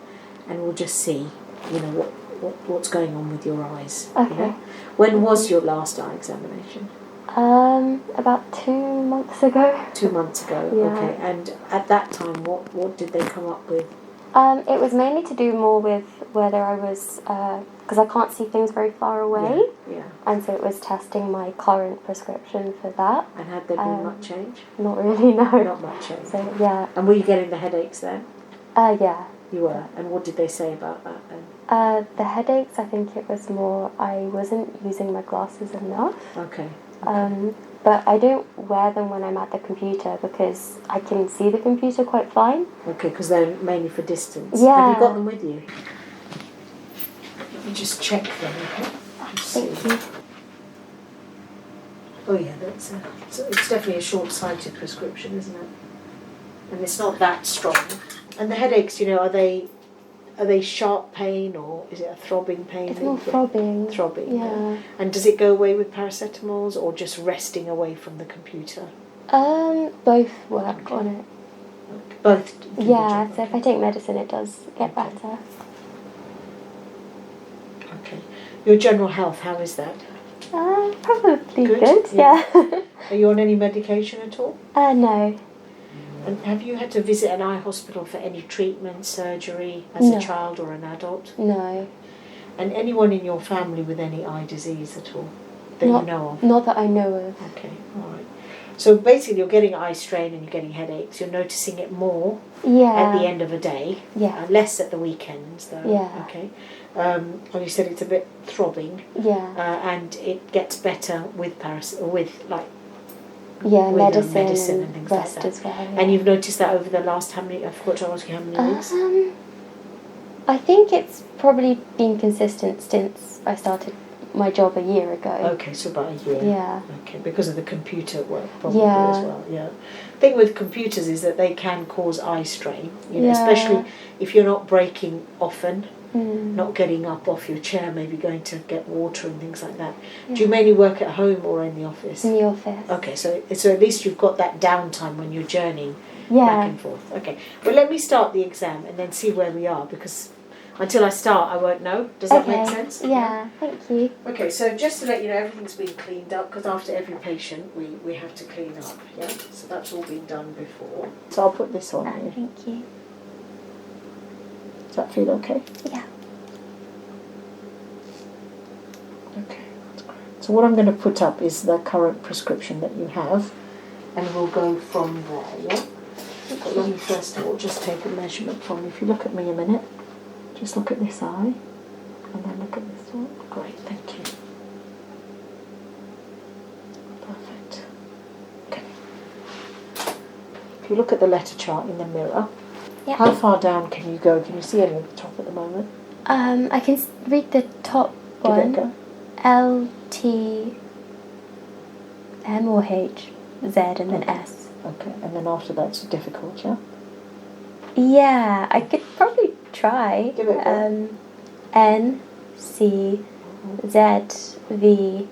S5: and we'll just see, what's going on with your eyes.
S2: Okay.
S5: When was your last eye examination?
S2: About 2 months ago.
S5: 2 months ago.
S2: Yeah.
S5: Okay. And at that time, what did they come up with?
S2: It was mainly to do more with whether I was, because I can't see things very far away.
S5: Yeah.
S2: And so it was testing my current prescription for that.
S5: And had there been much change?
S2: Not really, no.
S5: Not much change.
S2: So yeah.
S5: And were you getting the headaches then?
S2: Yeah.
S5: You were. And what did they say about that then?
S2: The headaches, I think it was more I wasn't using my glasses enough.
S5: Okay.
S2: But I don't wear them when I'm at the computer because I can see the computer quite fine.
S5: Okay, because they're mainly for distance.
S2: Yeah.
S5: Have you got them with you? Let me just check them. Okay?
S2: Thank you.
S5: Oh yeah, it's definitely a short-sighted prescription, isn't it? And it's not that strong. And the headaches, are they are they sharp pain or is it a throbbing pain?
S2: It's more throbbing.
S5: Throbbing,
S2: Yeah.
S5: And does it go away with paracetamols or just resting away from the computer?
S2: Both work on it.
S5: Both. do the
S2: Yeah,
S5: job,
S2: so if I take medicine, it does get better.
S5: Okay. Your general health, how is that?
S2: Probably
S5: Good,
S2: good.
S5: yeah.
S2: Yeah.
S5: Are you on any medication at all?
S2: No.
S5: And have you had to visit an eye hospital for any treatment, surgery as
S2: No.
S5: a child or an adult?
S2: No.
S5: And anyone in your family with any eye disease at all that you know of?
S2: Not that I know of.
S5: Okay, all right. So basically, you're getting eye strain and you're getting headaches. You're noticing it more
S2: Yeah.
S5: at the end of a day,
S2: Yeah.
S5: less at the weekends, though.
S2: Yeah.
S5: Okay. And you said it's a bit throbbing,
S2: Yeah.
S5: and it gets better with
S2: Yeah,
S5: with
S2: medicine
S5: and things
S2: rest
S5: like that.
S2: as well. Yeah.
S5: And you've noticed that over the last how many? I forgot to ask you how many weeks.
S2: I think it's probably been consistent since I started my job a year ago.
S5: Okay, so about a year.
S2: Yeah.
S5: Okay, because of the computer work probably
S2: Yeah.
S5: as well. Yeah. Thing with computers is that they can cause eye strain. You know,
S2: Yeah.
S5: especially if you're not breaking often,
S2: Mm.
S5: not getting up off your chair, maybe going to get water and things like that.
S2: Yeah.
S5: Do you mainly work at home or in the office?
S2: In the office.
S5: Okay, so at least you've got that downtime when you're journeying back
S2: Yeah.
S5: and forth. Okay, well let me start the exam and then see where we are because until I start I won't know. Does that make sense?
S2: Yeah, thank you.
S5: Okay, so just to let you know, everything's been cleaned up because after every patient we have to clean up, yeah? So that's all been done before. So I'll put this on here.
S2: Thank you.
S5: Does that feel okay?
S2: Yeah.
S5: Okay, that's great. So what I'm going to put up is the current prescription that you have and we'll go from there, yeah? But let me first of all just take a measurement from you. If you look at me a minute, just look at this eye and then look at this one. Great, thank you. Perfect. Okay. If you look at the letter chart in the mirror,
S2: Yeah.
S5: how far down can you go? Can you see any of the top at the moment?
S2: I can read the top
S5: Give it a
S2: one.
S5: go.
S2: L, T, M or H, Z and then
S5: Okay.
S2: S.
S5: Okay, and then after that's difficult, yeah?
S2: Yeah, I could probably try.
S5: Give it a go.
S2: N, C, Z, V,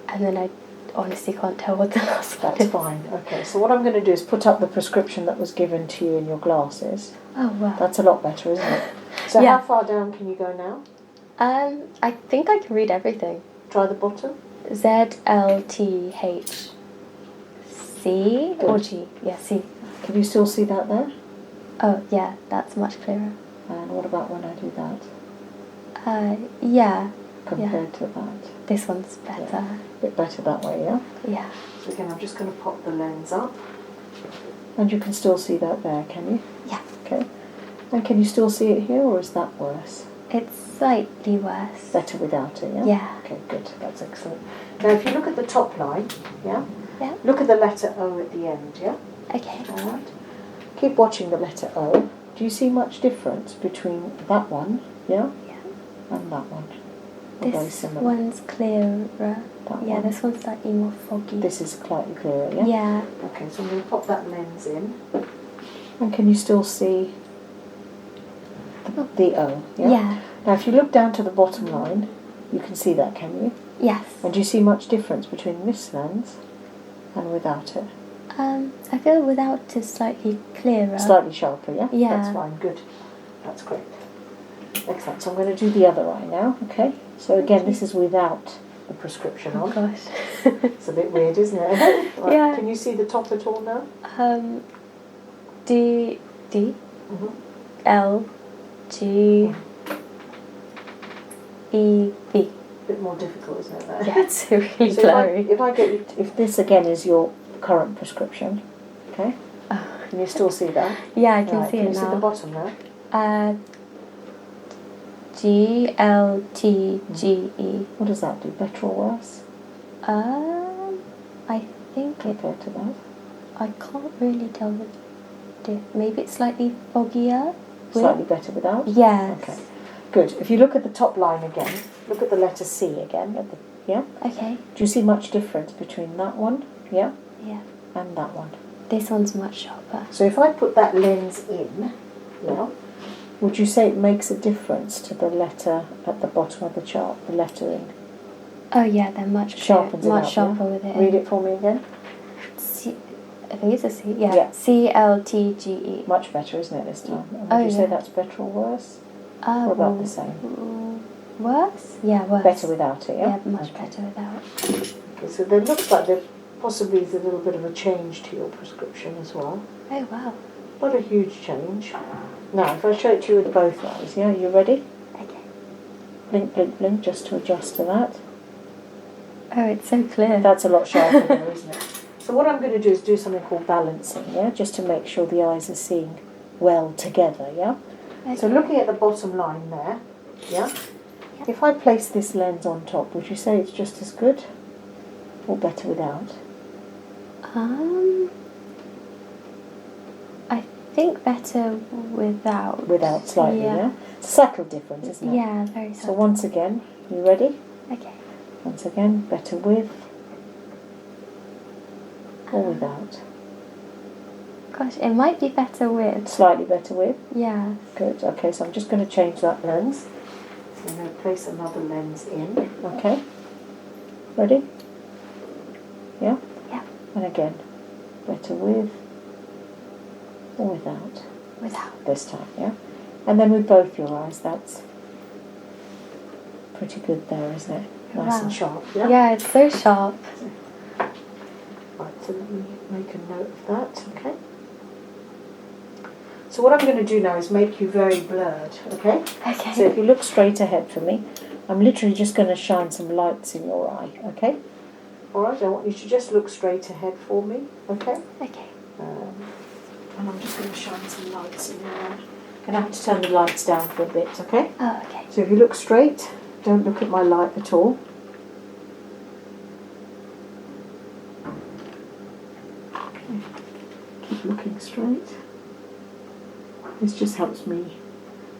S2: and then I honestly can't tell what the last one
S5: That's
S2: is.
S5: fine. Okay, so what I'm going to do is put up the prescription that was given to you in your glasses.
S2: Oh wow.
S5: That's a lot better, isn't it? So
S2: Yeah.
S5: how far down can you go now?
S2: I think I can read everything.
S5: Try the bottom.
S2: Z, L, T, H, C or
S5: Good.
S2: G? Yeah, C.
S5: Can you still see that there?
S2: Oh yeah, that's much clearer.
S5: And what about when I do that
S2: Yeah,
S5: compared to that?
S2: this one's better.
S5: A bit better that way, yeah?
S2: Yeah.
S5: So again, I'm just going to pop the lens up. And you can still see that there, can you?
S2: Yeah.
S5: Okay. And can you still see it here or is that worse?
S2: It's slightly worse.
S5: Better without it, yeah?
S2: Yeah.
S5: Okay, good. That's excellent. Now, if you look at the top line, yeah?
S2: Yeah.
S5: Look at the letter O at the end, yeah?
S2: Okay.
S5: All right. Keep watching the letter O. Do you see much difference between that one, yeah?
S2: Yeah.
S5: And that one? Or very
S2: This
S5: similar?
S2: one's clearer.
S5: That
S2: Yeah,
S5: one?
S2: this one's slightly more foggy.
S5: This is slightly clearer, yeah?
S2: Yeah.
S5: Okay, so I'm going to pop that lens in. And can you still see the O, yeah?
S2: Yeah.
S5: Now, if you look down to the bottom line, you can see that, can you?
S2: Yes.
S5: And do you see much difference between this lens and without it?
S2: I feel without is slightly clearer.
S5: Slightly sharper, yeah?
S2: Yeah.
S5: That's fine, good. That's great. Excellent. So I'm going to do the other eye now, okay? So again, this is without the prescription
S2: Oh
S5: on.
S2: gosh.
S5: It's a bit weird, isn't it? Right.
S2: Yeah.
S5: Can you see the top at all now?
S2: D,
S5: Mhm.
S2: L, G, E, V.
S5: A bit more difficult, isn't it? There?
S2: Yeah, it's really
S5: So
S2: blurry.
S5: if I get you, if this again is your current prescription, okay?
S2: Oh.
S5: Can you still see that?
S2: Yeah, I can
S5: Right,
S2: see
S5: can
S2: it
S5: you see the
S2: now.
S5: bottom there?
S2: G, L, T, G, E.
S5: What does that do? Better or worse
S2: I think it.
S5: compared to that?
S2: I can't really tell the maybe it's slightly foggier.
S5: Slightly better without?
S2: Yes.
S5: Okay. Good. If you look at the top line again, look at the letter C again. At the, yeah?
S2: Okay.
S5: Do you see much difference between that one, yeah,
S2: Yeah.
S5: and that one?
S2: This one's much sharper.
S5: So if I put that lens in, yeah, Would you say it makes a difference to the letter at the bottom of the chart, the lettering?
S2: Oh yeah, they're much
S5: Sharpens it
S2: much
S5: up,
S2: sharper
S5: yeah?
S2: with it.
S5: Read it for me again.
S2: I think it's a C. Yeah.
S5: Yeah.
S2: CLTGE.
S5: Much better, isn't it, this time? And
S2: Oh,
S5: would you say
S2: yeah.
S5: that's better or worse? Or about the same?
S2: Worse? Yeah, worse.
S5: Better without it, yeah?
S2: Yeah, much
S5: Okay.
S2: better without.
S5: Okay, so there looks like there possibly is a little bit of a change to your prescription as well.
S2: Oh wow.
S5: Not a huge change. Now, if I show it to you with both eyes, yeah? You ready?
S2: Okay.
S5: Blink, blink, blink, just to adjust to that.
S2: Oh, it's so clear.
S5: That's a lot sharper there, isn't it? So what I'm going to do is do something called balancing, yeah? Just to make sure the eyes are seeing well together, yeah?
S2: Okay.
S5: So looking at the bottom line there, yeah?
S2: Yep.
S5: If I place this lens on top, would you say it's just as good? Or better without?
S2: I think better without.
S5: Without slightly, yeah? It's a subtle difference, isn't it?
S2: Yeah, very
S5: So
S2: subtle.
S5: once again, you ready?
S2: Okay.
S5: Once again, better with or without?
S2: Gosh, it might be better with.
S5: Slightly better with.
S2: Yeah.
S5: Good. Okay, so I'm just going to change that lens. So I'm going to place another lens in. Okay. Ready? Yeah?
S2: Yeah.
S5: And again, better with or without
S2: Without.
S5: this time, yeah? And then with both your eyes, that's pretty good there, isn't it? Nice
S2: Wow.
S5: and sharp, yeah?
S2: Yeah, it's so sharp.
S5: Right, so let me make a note of that, okay? So what I'm going to do now is make you very blurred, okay?
S2: Okay.
S5: So if you look straight ahead for me, I'm literally just going to shine some lights in your eye, okay? Alright, I want you to just look straight ahead for me, okay?
S2: Okay.
S5: And I'm just going to shine some lights in your eye. I'm going to have to turn the lights down for a bit, okay?
S2: Oh, okay.
S5: So if you look straight, don't look at my light at all. Okay. Keep looking straight. This just helps me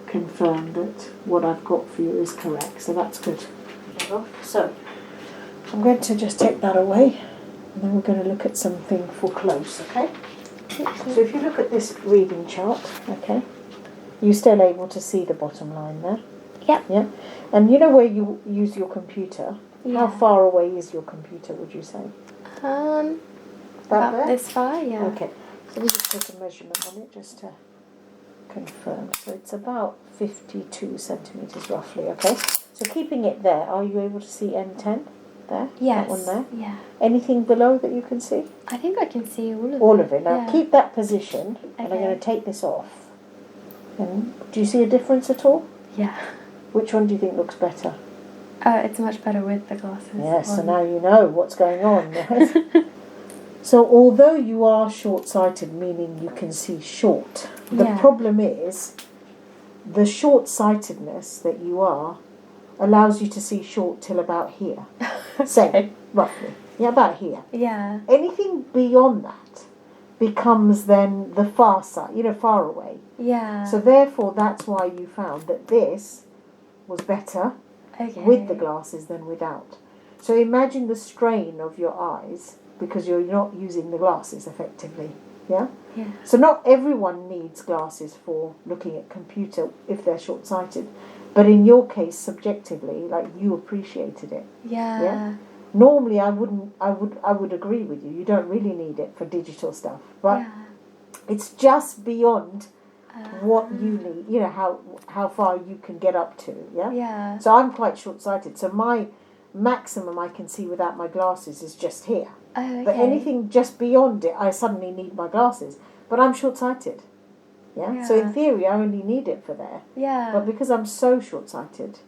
S5: confirm that what I've got for you is correct, so that's good. So I'm going to just take that away, and then we're going to look at something for close, okay? So if you look at this reading chart, okay, you're still able to see the bottom line there?
S2: Yep.
S5: Yeah? And you know where you use your computer? How
S2: Yeah.
S5: far away is your computer, would you say?
S2: About
S5: there?
S2: this far, yeah.
S5: Okay, so let me just take a measurement on it just to confirm. So it's about 52 centimetres roughly, okay? So keeping it there, are you able to see N10 there?
S2: Yes.
S5: That one there?
S2: Yeah.
S5: Anything below that you can see?
S2: I think I can see all of it.
S5: All of it. Now
S2: Yeah.
S5: keep that position, and I'm
S2: Okay.
S5: going to take this off. And do you see a difference at all?
S2: Yeah.
S5: Which one do you think looks better?
S2: Oh, it's much better with the glasses.
S5: Yes, so
S2: on.
S5: now you know what's going on, right? So although you are short-sighted, meaning you can see short, the
S2: Yeah.
S5: problem is the short-sightedness that you are allows you to see short till about here. Say, roughly. Yeah, about here.
S2: Yeah.
S5: Anything beyond that becomes then the far side, far away.
S2: Yeah.
S5: So therefore, that's why you found that this was better
S2: okay.
S5: with the glasses than without. So imagine the strain of your eyes because you're not using the glasses effectively. Yeah?
S2: Yeah.
S5: So not everyone needs glasses for looking at computer if they're short-sighted. But in your case, subjectively, like you appreciated it.
S2: Yeah.
S5: Yeah? Normally I would agree with you. You don't really need it for digital stuff. But
S2: Yeah.
S5: it's just beyond what you need, how far you can get up to, yeah?
S2: Yeah.
S5: So I'm quite short-sighted, so my maximum I can see without my glasses is just here.
S2: Oh, okay.
S5: But anything just beyond it, I suddenly need my glasses. But I'm short-sighted, yeah? So in
S2: Yeah.
S5: theory, I only need it for there.
S2: Yeah.
S5: But because I'm so short-sighted,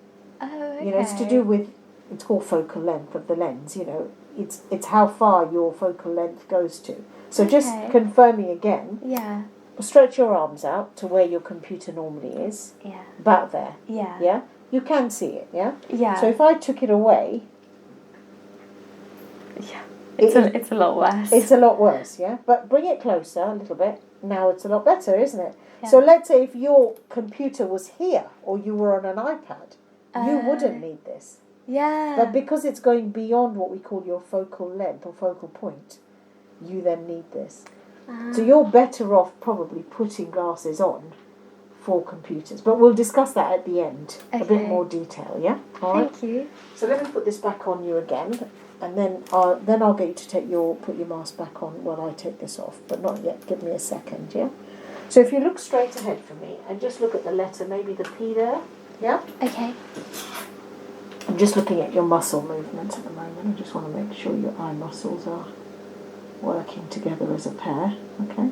S2: Oh, okay.
S5: it's to do with, it's called focal length of the lens, it's how far your focal length goes to. So just
S2: Okay.
S5: confirming again,
S2: Yeah.
S5: stretch your arms out to where your computer normally is,
S2: Yeah.
S5: about there,
S2: Yeah.
S5: yeah? You can see it, yeah?
S2: Yeah.
S5: So if I took it away,
S2: yeah. It's a lot worse.
S5: it's a lot worse, yeah? But bring it closer a little bit, now it's a lot better, isn't it?
S2: Yeah.
S5: So let's say if your computer was here, or you were on an iPad, you wouldn't need this.
S2: Yeah.
S5: But because it's going beyond what we call your focal length or focal point, you then need this. So you're better off probably putting glasses on for computers. But we'll discuss that at the end, a bit
S2: Okay.
S5: more detail, yeah? All right.
S2: Thank you.
S5: So let me put this back on you again, and then I'll get you to put your mask back on while I take this off, but not yet. Give me a second, yeah? So if you look straight ahead for me and just look at the letter, maybe the P there, yeah?
S2: Okay.
S5: I'm just looking at your muscle movements at the moment. I just want to make sure your eye muscles are working together as a pair, okay?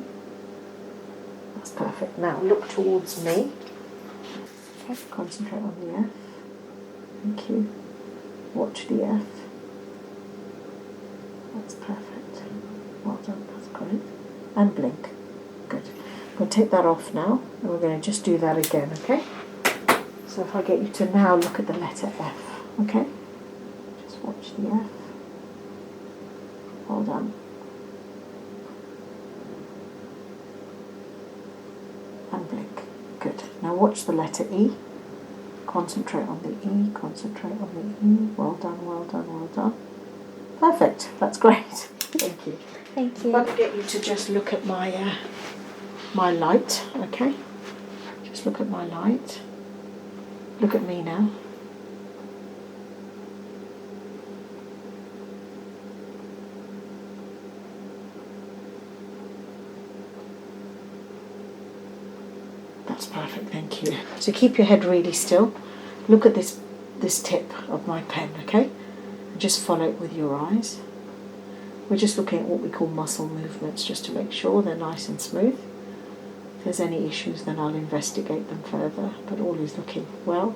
S5: That's perfect. Now look towards me. Okay, concentrate on the F. Thank you. Watch the F. That's perfect. Well done, that's great. And blink. Good. We'll take that off now, and we're going to just do that again, okay? So if I get you to now look at the letter F, okay? Just watch the F. Well done. And blink. Good. Now watch the letter E. Concentrate on the E. Concentrate on the E. Well done, well done, well done. Perfect. That's great. Thank you.
S2: Thank
S5: If
S2: you.
S5: I could get you to just look at my my light, okay? Just look at my light. Look at me now. That's perfect, thank you. So keep your head really still. Look at this tip of my pen, okay? And just follow it with your eyes. We're just looking at what we call muscle movements, just to make sure they're nice and smooth. If there's any issues, then I'll investigate them further, but all is looking well.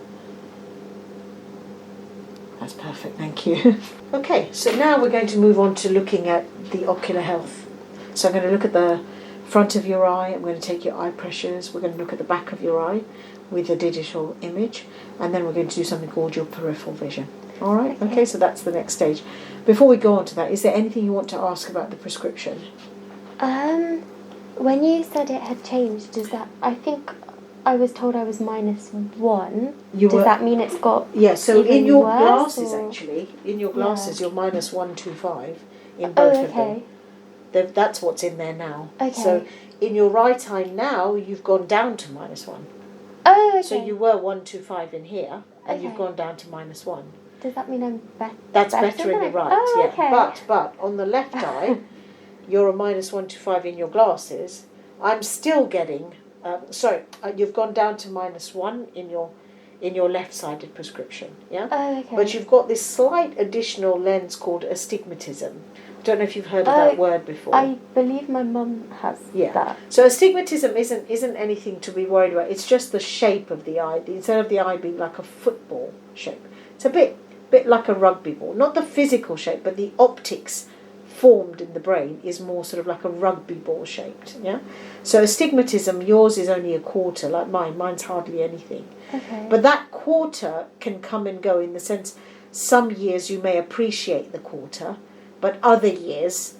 S5: That's perfect, thank you. Okay, so now we're going to move on to looking at the ocular health. So I'm going to look at the front of your eye, I'm going to take your eye pressures, we're going to look at the back of your eye with a digital image, and then we're going to do something called your peripheral vision. All right, okay, so that's the next stage. Before we go on to that, is there anything you want to ask about the prescription?
S2: When you said it had changed, does that? I think I was told I was -1. Does that mean it's got?
S5: Yeah. So
S2: even
S5: in your
S2: worse,
S5: glasses,
S2: or?
S5: actually, in your glasses,
S2: Yeah.
S5: you're -125 in both of them.
S2: Okay.
S5: That's what's in there now.
S2: Okay.
S5: So in your right eye now, you've gone down to -1.
S2: Oh, okay.
S5: So you were 125 in here, and you've
S2: Okay.
S5: gone down to -1.
S2: Does that mean I'm better?
S5: That's better in the
S2: than I-
S5: right,
S2: Oh,
S5: yeah.
S2: okay.
S5: But on the left eye, you're a -125 in your glasses. I'm still getting. You've gone down to -1 in your left-sided prescription, yeah.
S2: Oh, okay.
S5: But you've got this slight additional lens called astigmatism. I don't know if you've heard of that word before.
S2: I believe my mum has that.
S5: So astigmatism isn't anything to be worried about. It's just the shape of the eye. Instead of the eye being like a football shape, it's a bit like a rugby ball. Not the physical shape, but the optics formed in the brain is more sort of like a rugby ball shaped. Yeah. So astigmatism, yours is only a quarter, like mine. Mine's hardly anything.
S2: Okay.
S5: But that quarter can come and go in the sense some years you may appreciate the quarter, but other years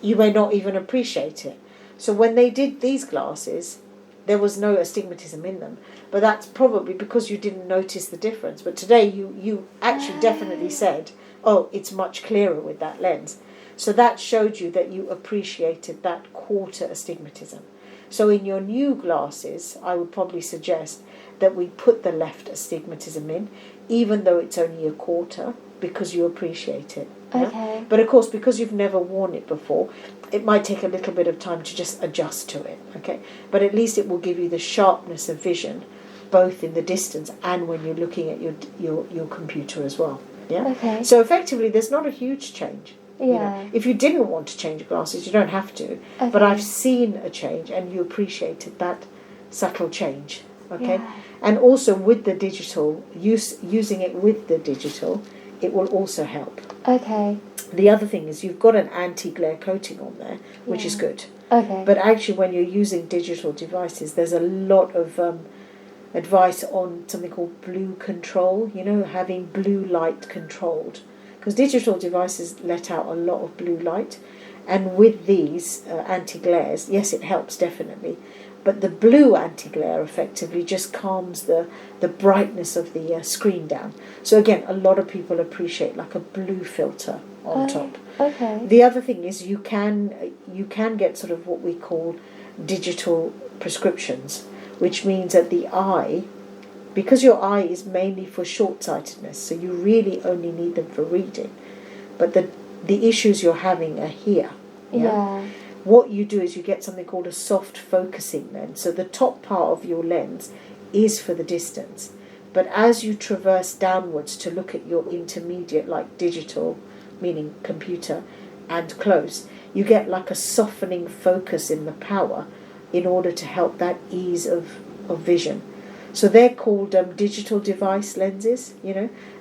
S5: you may not even appreciate it. So when they did these glasses, there was no astigmatism in them. But that's probably because you didn't notice the difference. But today you actually definitely said, oh, it's much clearer with that lens. So that showed you that you appreciated that quarter astigmatism. So in your new glasses, I would probably suggest that we put the left astigmatism in, even though it's only a quarter, because you appreciate it. Yeah?
S2: Okay.
S5: But of course, because you've never worn it before, it might take a little bit of time to just adjust to it. Okay, but at least it will give you the sharpness of vision, both in the distance and when you're looking at your computer as well. Yeah.
S2: Okay.
S5: So effectively, there's not a huge change.
S2: Yeah.
S5: You know, if you didn't want to change glasses, you don't have to.
S2: Okay.
S5: But I've seen a change, and you appreciated that subtle change. Okay.
S2: Yeah.
S5: And also with the digital, using it with the digital, it will also help.
S2: Okay.
S5: The other thing is you've got an anti-glare coating on there, which is good.
S2: Okay.
S5: But actually, when you're using digital devices, there's a lot of advice on something called blue control, having blue light controlled. Because digital devices let out a lot of blue light. And with these anti-glares, yes, it helps definitely. But the blue anti-glare effectively just calms the brightness of the screen down. So again, a lot of people appreciate like a blue filter on top.
S2: Okay.
S5: The other thing is you can get sort of what we call digital prescriptions, which means that the eye, because your eye is mainly for short-sightedness, so you really only need them for reading, but the issues you're having are here.
S2: Yeah.
S5: What you do is you get something called a soft focusing lens. So the top part of your lens is for the distance, but as you traverse downwards to look at your intermediate, like digital, meaning computer, and close, you get like a softening focus in the power in order to help that ease of vision. So they're called digital device lenses,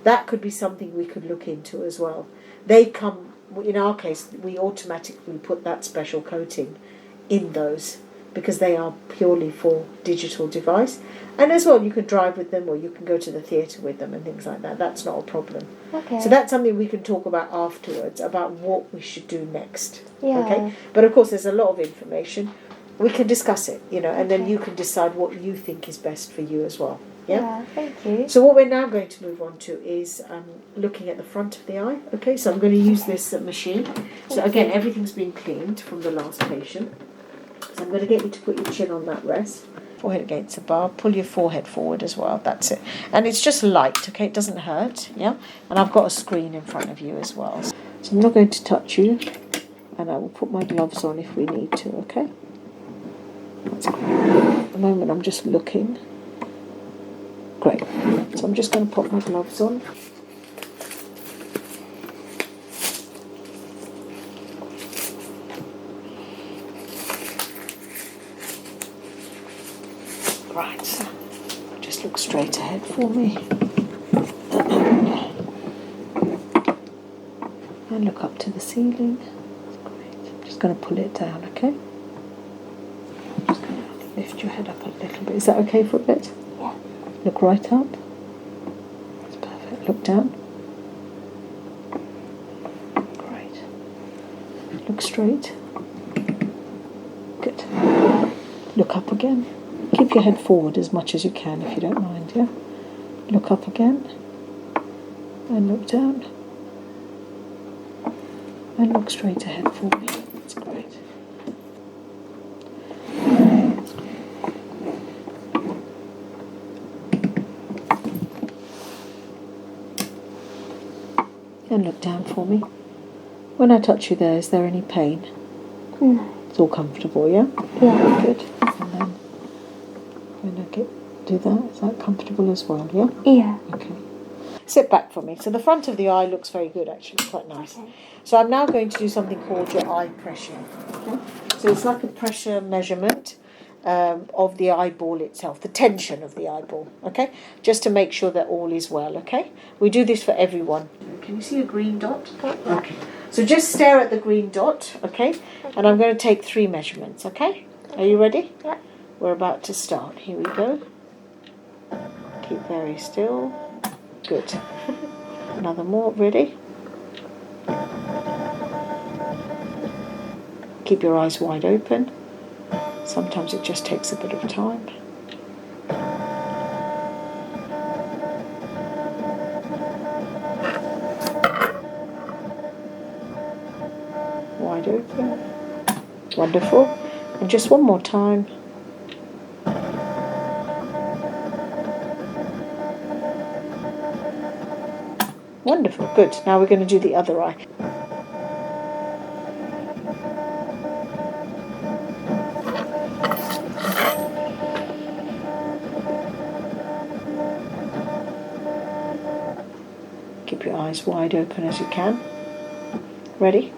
S5: That could be something we could look into as well. They come, in our case, we automatically put that special coating in those because they are purely for digital device. And as well, you can drive with them or you can go to the theatre with them and things like that. That's not a problem.
S2: Okay.
S5: So that's something we can talk about afterwards, about what we should do next.
S2: Yeah.
S5: Okay? But of course, there's a lot of information. We can discuss it, and then you can decide what you think is best for you as well.
S2: Yeah, thank you.
S5: So what we're now going to move on to is looking at the front of the eye. Okay, so I'm going to use this machine. So again, everything's been cleaned from the last patient. So I'm going to get you to put your chin on that rest. Forehead against the bar. Pull your forehead forward as well. That's it. And it's just light, okay? It doesn't hurt, yeah? And I've got a screen in front of you as well. So I'm not going to touch you. And I will put my gloves on if we need to, okay? That's great. At the moment, I'm just looking. Great. So I'm just going to put my gloves on. Right. So just look straight ahead for me. And look up to the ceiling. That's great. I'm just going to pull it down, okay? Just going to lift your head up a little bit. Is that okay for a bit?
S2: Yeah.
S5: Look right up. That's perfect. Look down. Great. Look straight. Good. Look up again. Keep your head forward as much as you can if you don't mind, yeah? Look up again. And look down. And look straight ahead for me. That's great. And look down for me. When I touch you there, is there any pain?
S2: No.
S5: It's all comfortable, yeah?
S2: Yeah.
S5: Good. And then when I do that, is that comfortable as well, yeah?
S2: Yeah.
S5: Okay. Sit back for me. So the front of the eye looks very good, actually, quite nice.
S2: Okay.
S5: So I'm now going to do something called your eye pressure. Okay? So it's like a pressure measurement of the eyeball itself, the tension of the eyeball, okay? Just to make sure that all is well, okay? We do this for everyone. Can you see a green dot? Okay. So just stare at the green dot, okay? And I'm going to take 3 measurements, okay? Are you ready?
S2: Yeah.
S5: We're about to start. Here we go. Keep very still. Good. Another more. Ready? Keep your eyes wide open. Sometimes it just takes a bit of time. Wide open. Wonderful. And just one more time. Wonderful. Good. Now we're going to do the other eye. Keep your eyes wide open as you can. Ready?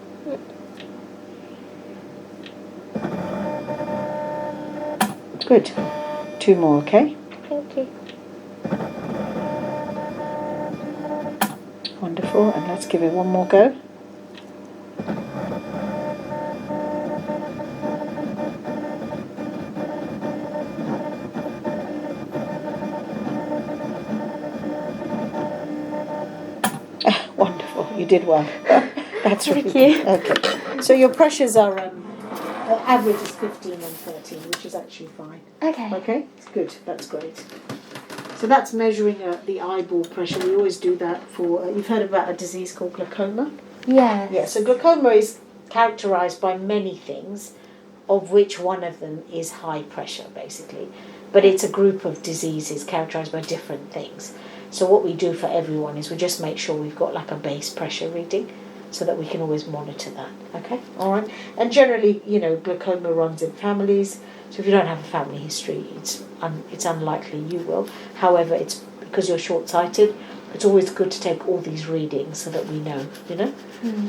S5: Good. 2 more, okay?
S2: Thank you.
S5: Wonderful. And let's give it one more go. Wonderful. You did well. That's really
S2: Thank you.
S5: good. Okay. So your pressures are average is 15 and 13, which is actually fine.
S2: Okay.
S5: Okay, it's good. That's great. So that's measuring the eyeball pressure. We always do that for. You've heard about a disease called glaucoma.
S2: Yes.
S5: Yeah. So glaucoma is characterised by many things, of which one of them is high pressure, basically. but it's a group of diseases characterised by different things. So what we do for everyone is we just make sure we've got like a base pressure reading so that we can always monitor that. Okay, all right. And generally, you know, glaucoma runs in families. So if you don't have a family history, it's unlikely you will. However, it's because you're short-sighted, it's always good to take all these readings so that we know, you know.
S2: Mm.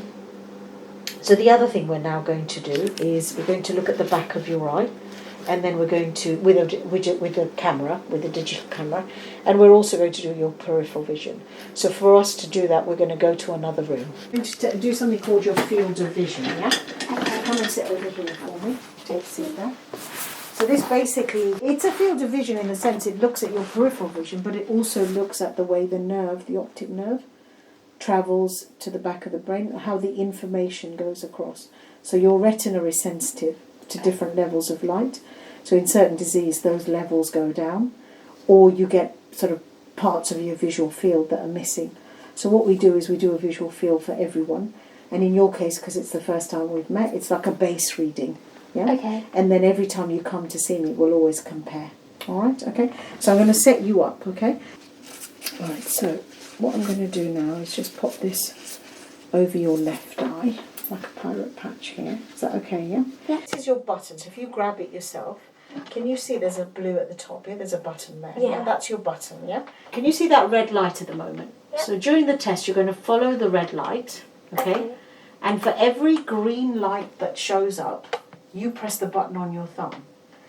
S5: So the other thing we're now going to do is we're going to look at the back of your eye, and then we're going to with a camera, with a digital camera, and we're also going to do your peripheral vision. So for us to do that, we're going to go to another room. We're going to do something called your field of vision. Yeah. Okay. Come and sit over here for me. Take a seat there. So this basically, it's a field of vision in the sense it looks at your peripheral vision, but it also looks at the way the nerve, the optic nerve, travels to the back of the brain, how the information goes across. So your retina is sensitive to different levels of light. So in certain disease, those levels go down, or you get sort of parts of your visual field that are missing. So what we do is we do a visual field for everyone. And in your case, because it's the first time we've met, it's like a base reading. Yeah?
S2: Okay.
S5: And then every time you come to see me, we'll always compare. All right? Okay? So I'm going to set you up, okay? All right, so what I'm going to do now is just pop this over your left eye, like a pirate patch here. Is that okay, yeah?
S2: Yeah.
S5: This is your button, so if you grab it yourself, can you see there's a blue at the top here? There's a button there.
S2: Yeah.
S5: That's your button, yeah? Can you see that red light at the moment?
S2: Yeah.
S5: So during the test, you're going to follow the red light, okay? And for every green light that shows up, you press the button on your thumb.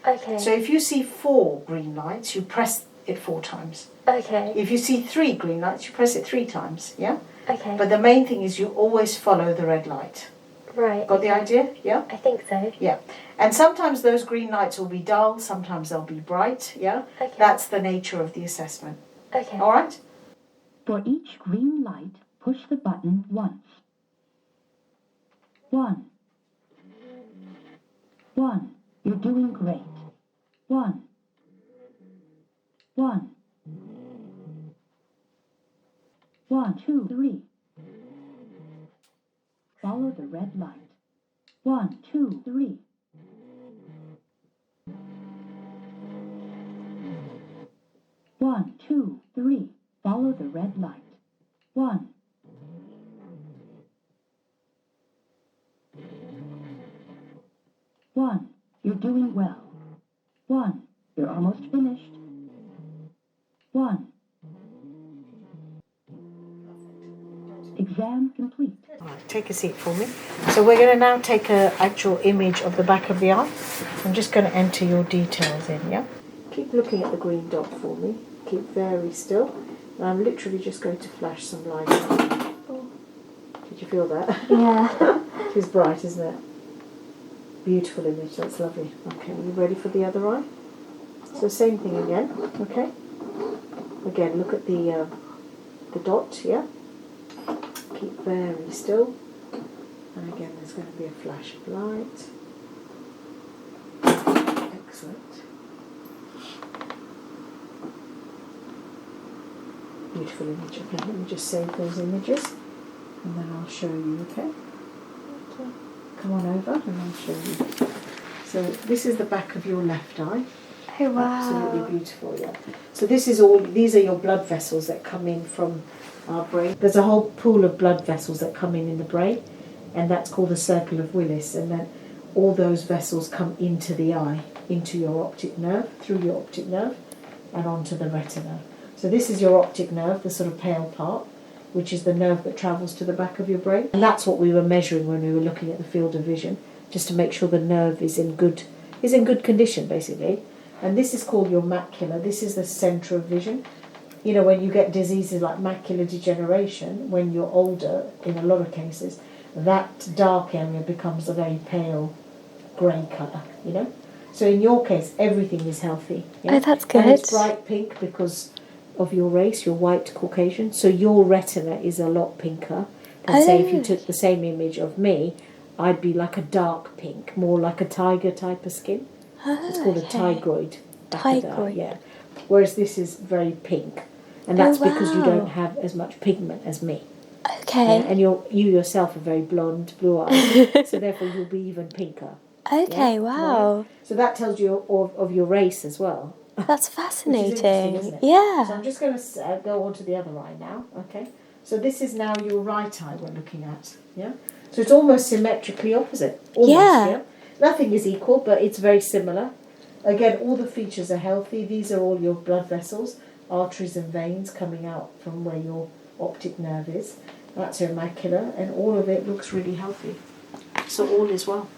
S2: Okay.
S5: So if you see 4 green lights, you press it 4 times.
S2: Okay.
S5: If you see 3 green lights, you press it 3 times, yeah?
S2: Okay.
S5: But the main thing is you always follow the red light.
S2: Right.
S5: Got the idea? Yeah?
S2: I think so.
S5: Yeah. And sometimes those green lights will be dull, sometimes they'll be bright, yeah?
S2: Okay.
S5: That's the nature of the assessment.
S2: Okay.
S5: All right?
S6: For each green light, push the button once. 1. 1. You're doing great. 1. 1. 1, 2, 3. Follow the red light. 1, 2, 3. 1, 2, 3. Follow the red light. 1. 1. You're doing well. 1. You're almost finished. 1. Exam complete.
S5: All right, take a seat for me. So we're going to now take an actual image of the back of the eye. I'm just going to enter your details in, yeah? Keep looking at the green dot for me. Keep very still. And I'm literally just going to flash some light on you. Did you feel that?
S2: Yeah.
S5: It's bright, isn't it? Beautiful image, that's lovely. Okay, are you ready for the other eye? So same thing again, okay? Again, look at the dot, yeah? Keep very still. And again, there's going to be a flash of light. Excellent. Beautiful image. Okay, let me just save those images and then I'll show you, okay? Come on over and I'll show you. So this is the back of your left eye.
S2: Oh wow.
S5: Absolutely beautiful, yeah. So these are your blood vessels that come in from our brain. There's a whole pool of blood vessels that come in the brain, and that's called the circle of Willis, and then all those vessels come into the eye, into your optic nerve, through your optic nerve, and onto the retina. So this is your optic nerve, the sort of pale part, which is the nerve that travels to the back of your brain. And that's what we were measuring when we were looking at the field of vision, just to make sure the nerve is in good condition, basically. And this is called your macula. This is the centre of vision. You know, when you get diseases like macular degeneration, when you're older, in a lot of cases, that dark area becomes a very pale grey colour, you know. So in your case, everything is healthy. Yeah?
S2: Oh, that's good.
S5: And it's bright pink because of your race, you're white Caucasian. So your retina is a lot pinker than, say, if you took the same image of me, I'd be like a dark pink, more like a tiger type of skin. It's called a tigroid.
S2: Tigroid.
S5: Yeah. Whereas this is very pink. And that's because you don't have as much pigment as me.
S2: Okay.
S5: Yeah? And you yourself are very blonde, blue eyes. So therefore you'll be even pinker.
S2: Okay,
S5: Yeah?
S2: wow.
S5: Right? So that tells you of your race as well.
S2: That's
S5: Which is interesting,
S2: fascinating.
S5: isn't it?
S2: Yeah.
S5: So I'm just going to go on to the other eye now, okay? So this is now your right eye we're looking at, yeah? So it's almost symmetrically opposite. Almost,
S2: Yeah.
S5: Nothing is equal, but it's very similar. Again, all the features are healthy. These are all your blood vessels, arteries and veins coming out from where your optic nerve is. That's your macula, and all of it looks really healthy. So all is well.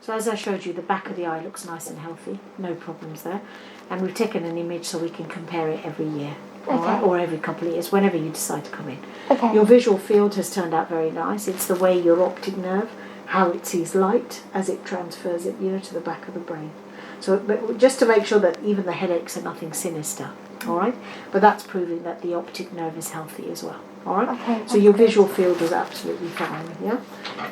S5: So as I showed you, the back of the eye looks nice and healthy, no problems there. And we've taken an image so we can compare it every year, all right? Or every couple of years, whenever you decide to come in.
S2: Okay.
S5: Your visual field has turned out very nice. It's the way your optic nerve, how it sees light as it transfers it, to the back of the brain. So but just to make sure that even the headaches are nothing sinister, all right? But that's proving that the optic nerve is healthy as well, all right?
S2: Okay,
S5: So your visual field is absolutely fine, yeah?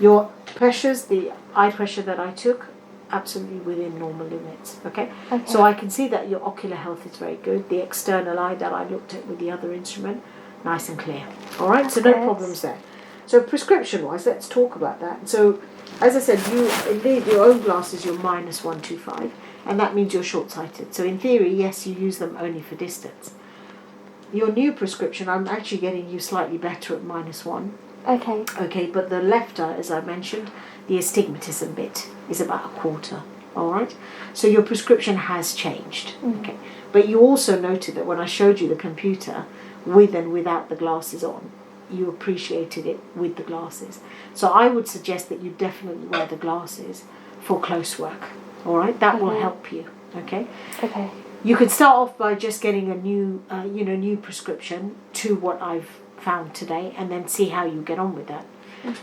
S5: Your pressures, the eye pressure that I took, absolutely within normal limits, okay? So I can see that your ocular health is very good. The external eye that I looked at with the other instrument, nice and clear, all right? So no problems there. So prescription-wise, let's talk about that. So, as I said, indeed, your own glasses, you're -125, and that means you're short-sighted. So in theory, yes, you use them only for distance. Your new prescription, I'm actually getting you slightly better at -1.
S2: Okay.
S5: Okay, but the left eye, as I mentioned, the astigmatism bit is about a quarter. All right, so your prescription has changed. Okay, but you also noted that when I showed you the computer with and without the glasses on, you appreciated it with the glasses. So I would suggest that you definitely wear the glasses for close work. All right, that will help you. Okay.
S2: Okay.
S5: You could start off by just getting a new, new prescription to what I've found today, and then see how you get on with that.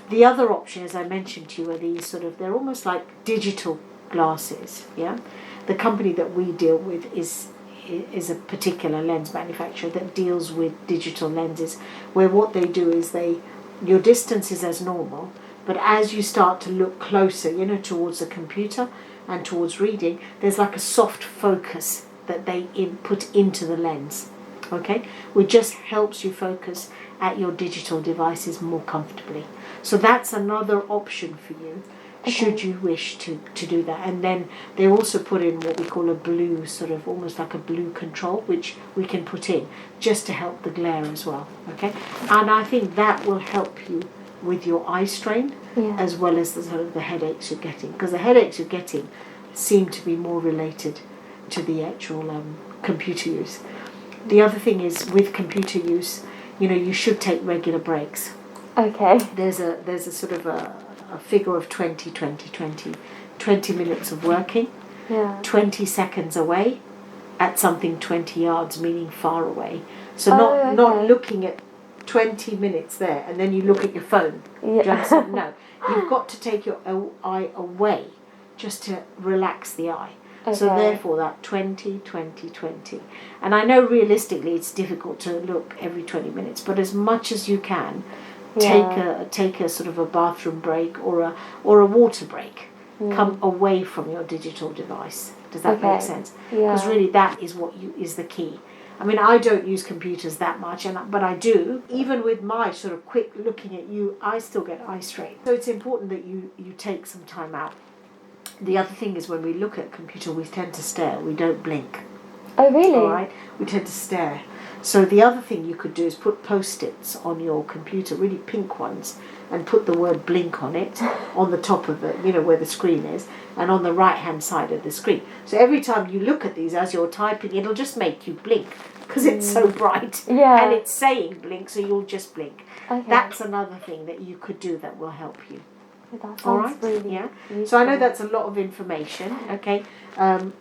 S5: The other option, as I mentioned to you, are these they're almost like digital glasses. Yeah, the company that we deal with is a particular lens manufacturer that deals with digital lenses, where what they do is your distance is as normal, but as you start to look closer, towards the computer and towards reading, there's like a soft focus that they put into the lens, okay, which just helps you focus at your digital devices more comfortably. So that's another option for you, should you wish to do that. And then they also put in what we call a blue, almost like a blue control, which we can put in just to help the glare as well, okay? And I think that will help you with your eye strain, as well as the headaches you're getting, because the headaches you're getting seem to be more related to the actual computer use. The other thing is, with computer use, you should take regular breaks.
S2: Okay.
S5: There's a a figure of 20, 20 minutes of working, 20 seconds away at something 20 yards, meaning far away. So not looking at 20 minutes there and then you look at your phone. No, you've got to take your eye away just to relax the eye. So therefore that 20, 20, 20. And I know realistically it's difficult to look every 20 minutes, but as much as you can, take a sort of a bathroom break or a water break. Come away from your digital device. Does that make sense? Because really that is is the key. I mean, I don't use computers that much, but I do. Even with my sort of quick looking at you, I still get eye strain. So it's important that you take some time out. The other thing is, when we look at a computer, we tend to stare. We don't blink.
S2: Oh, really?
S5: All right? We tend to stare. So the other thing you could do is put Post-its on your computer, really pink ones, and put the word blink on it, on the top of it, where the screen is, and on the right-hand side of the screen. So every time you look at these as you're typing, it'll just make you blink, because it's so bright. And it's saying blink, so you'll just blink. That's another thing that you could do that will help you.
S2: That
S5: All right.
S2: Really useful.
S5: So I know that's a lot of information. Okay,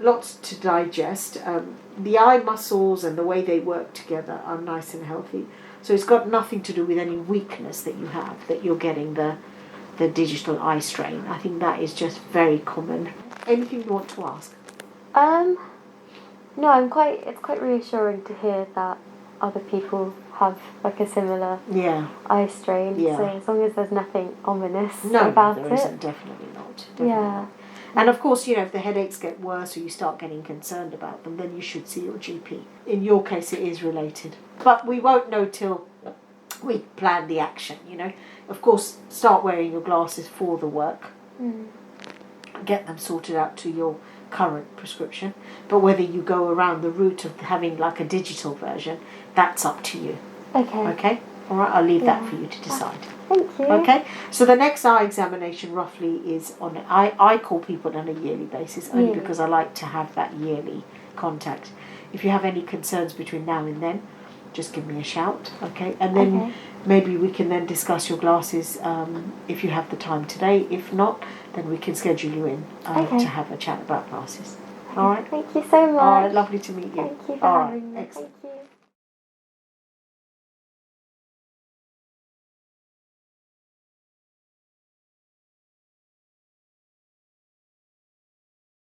S5: lots to digest. The eye muscles and the way they work together are nice and healthy. So it's got nothing to do with any weakness that you have, that you're getting the digital eye strain. I think that is just very common. Anything you want to ask?
S2: No, it's quite reassuring to hear that other people have like a similar eye strain. So as long as there's nothing ominous about it.
S5: No, there isn't. Definitely not. Definitely not. And of course, if the headaches get worse or you start getting concerned about them, then you should see your GP. In your case, it is related. But we won't know till we plan the action, Of course, start wearing your glasses for the work. get them sorted out to your current prescription. But whether you go around the route of having like a digital version, that's up to you.
S2: Okay.
S5: Okay? All right, I'll leave that for you to decide.
S2: Thank you.
S5: Okay, so the next eye examination roughly is on, I call people on a yearly basis only because I like to have that yearly contact. If you have any concerns between now and then, just give me a shout, okay? And then maybe we can then discuss your glasses if you have the time today. If not, then we can schedule you in to have a chat about glasses. All right?
S2: Thank you so much.
S5: All right, lovely to meet you.
S2: Thank you for
S5: All
S2: having me.
S5: Excellent.
S2: Thank you.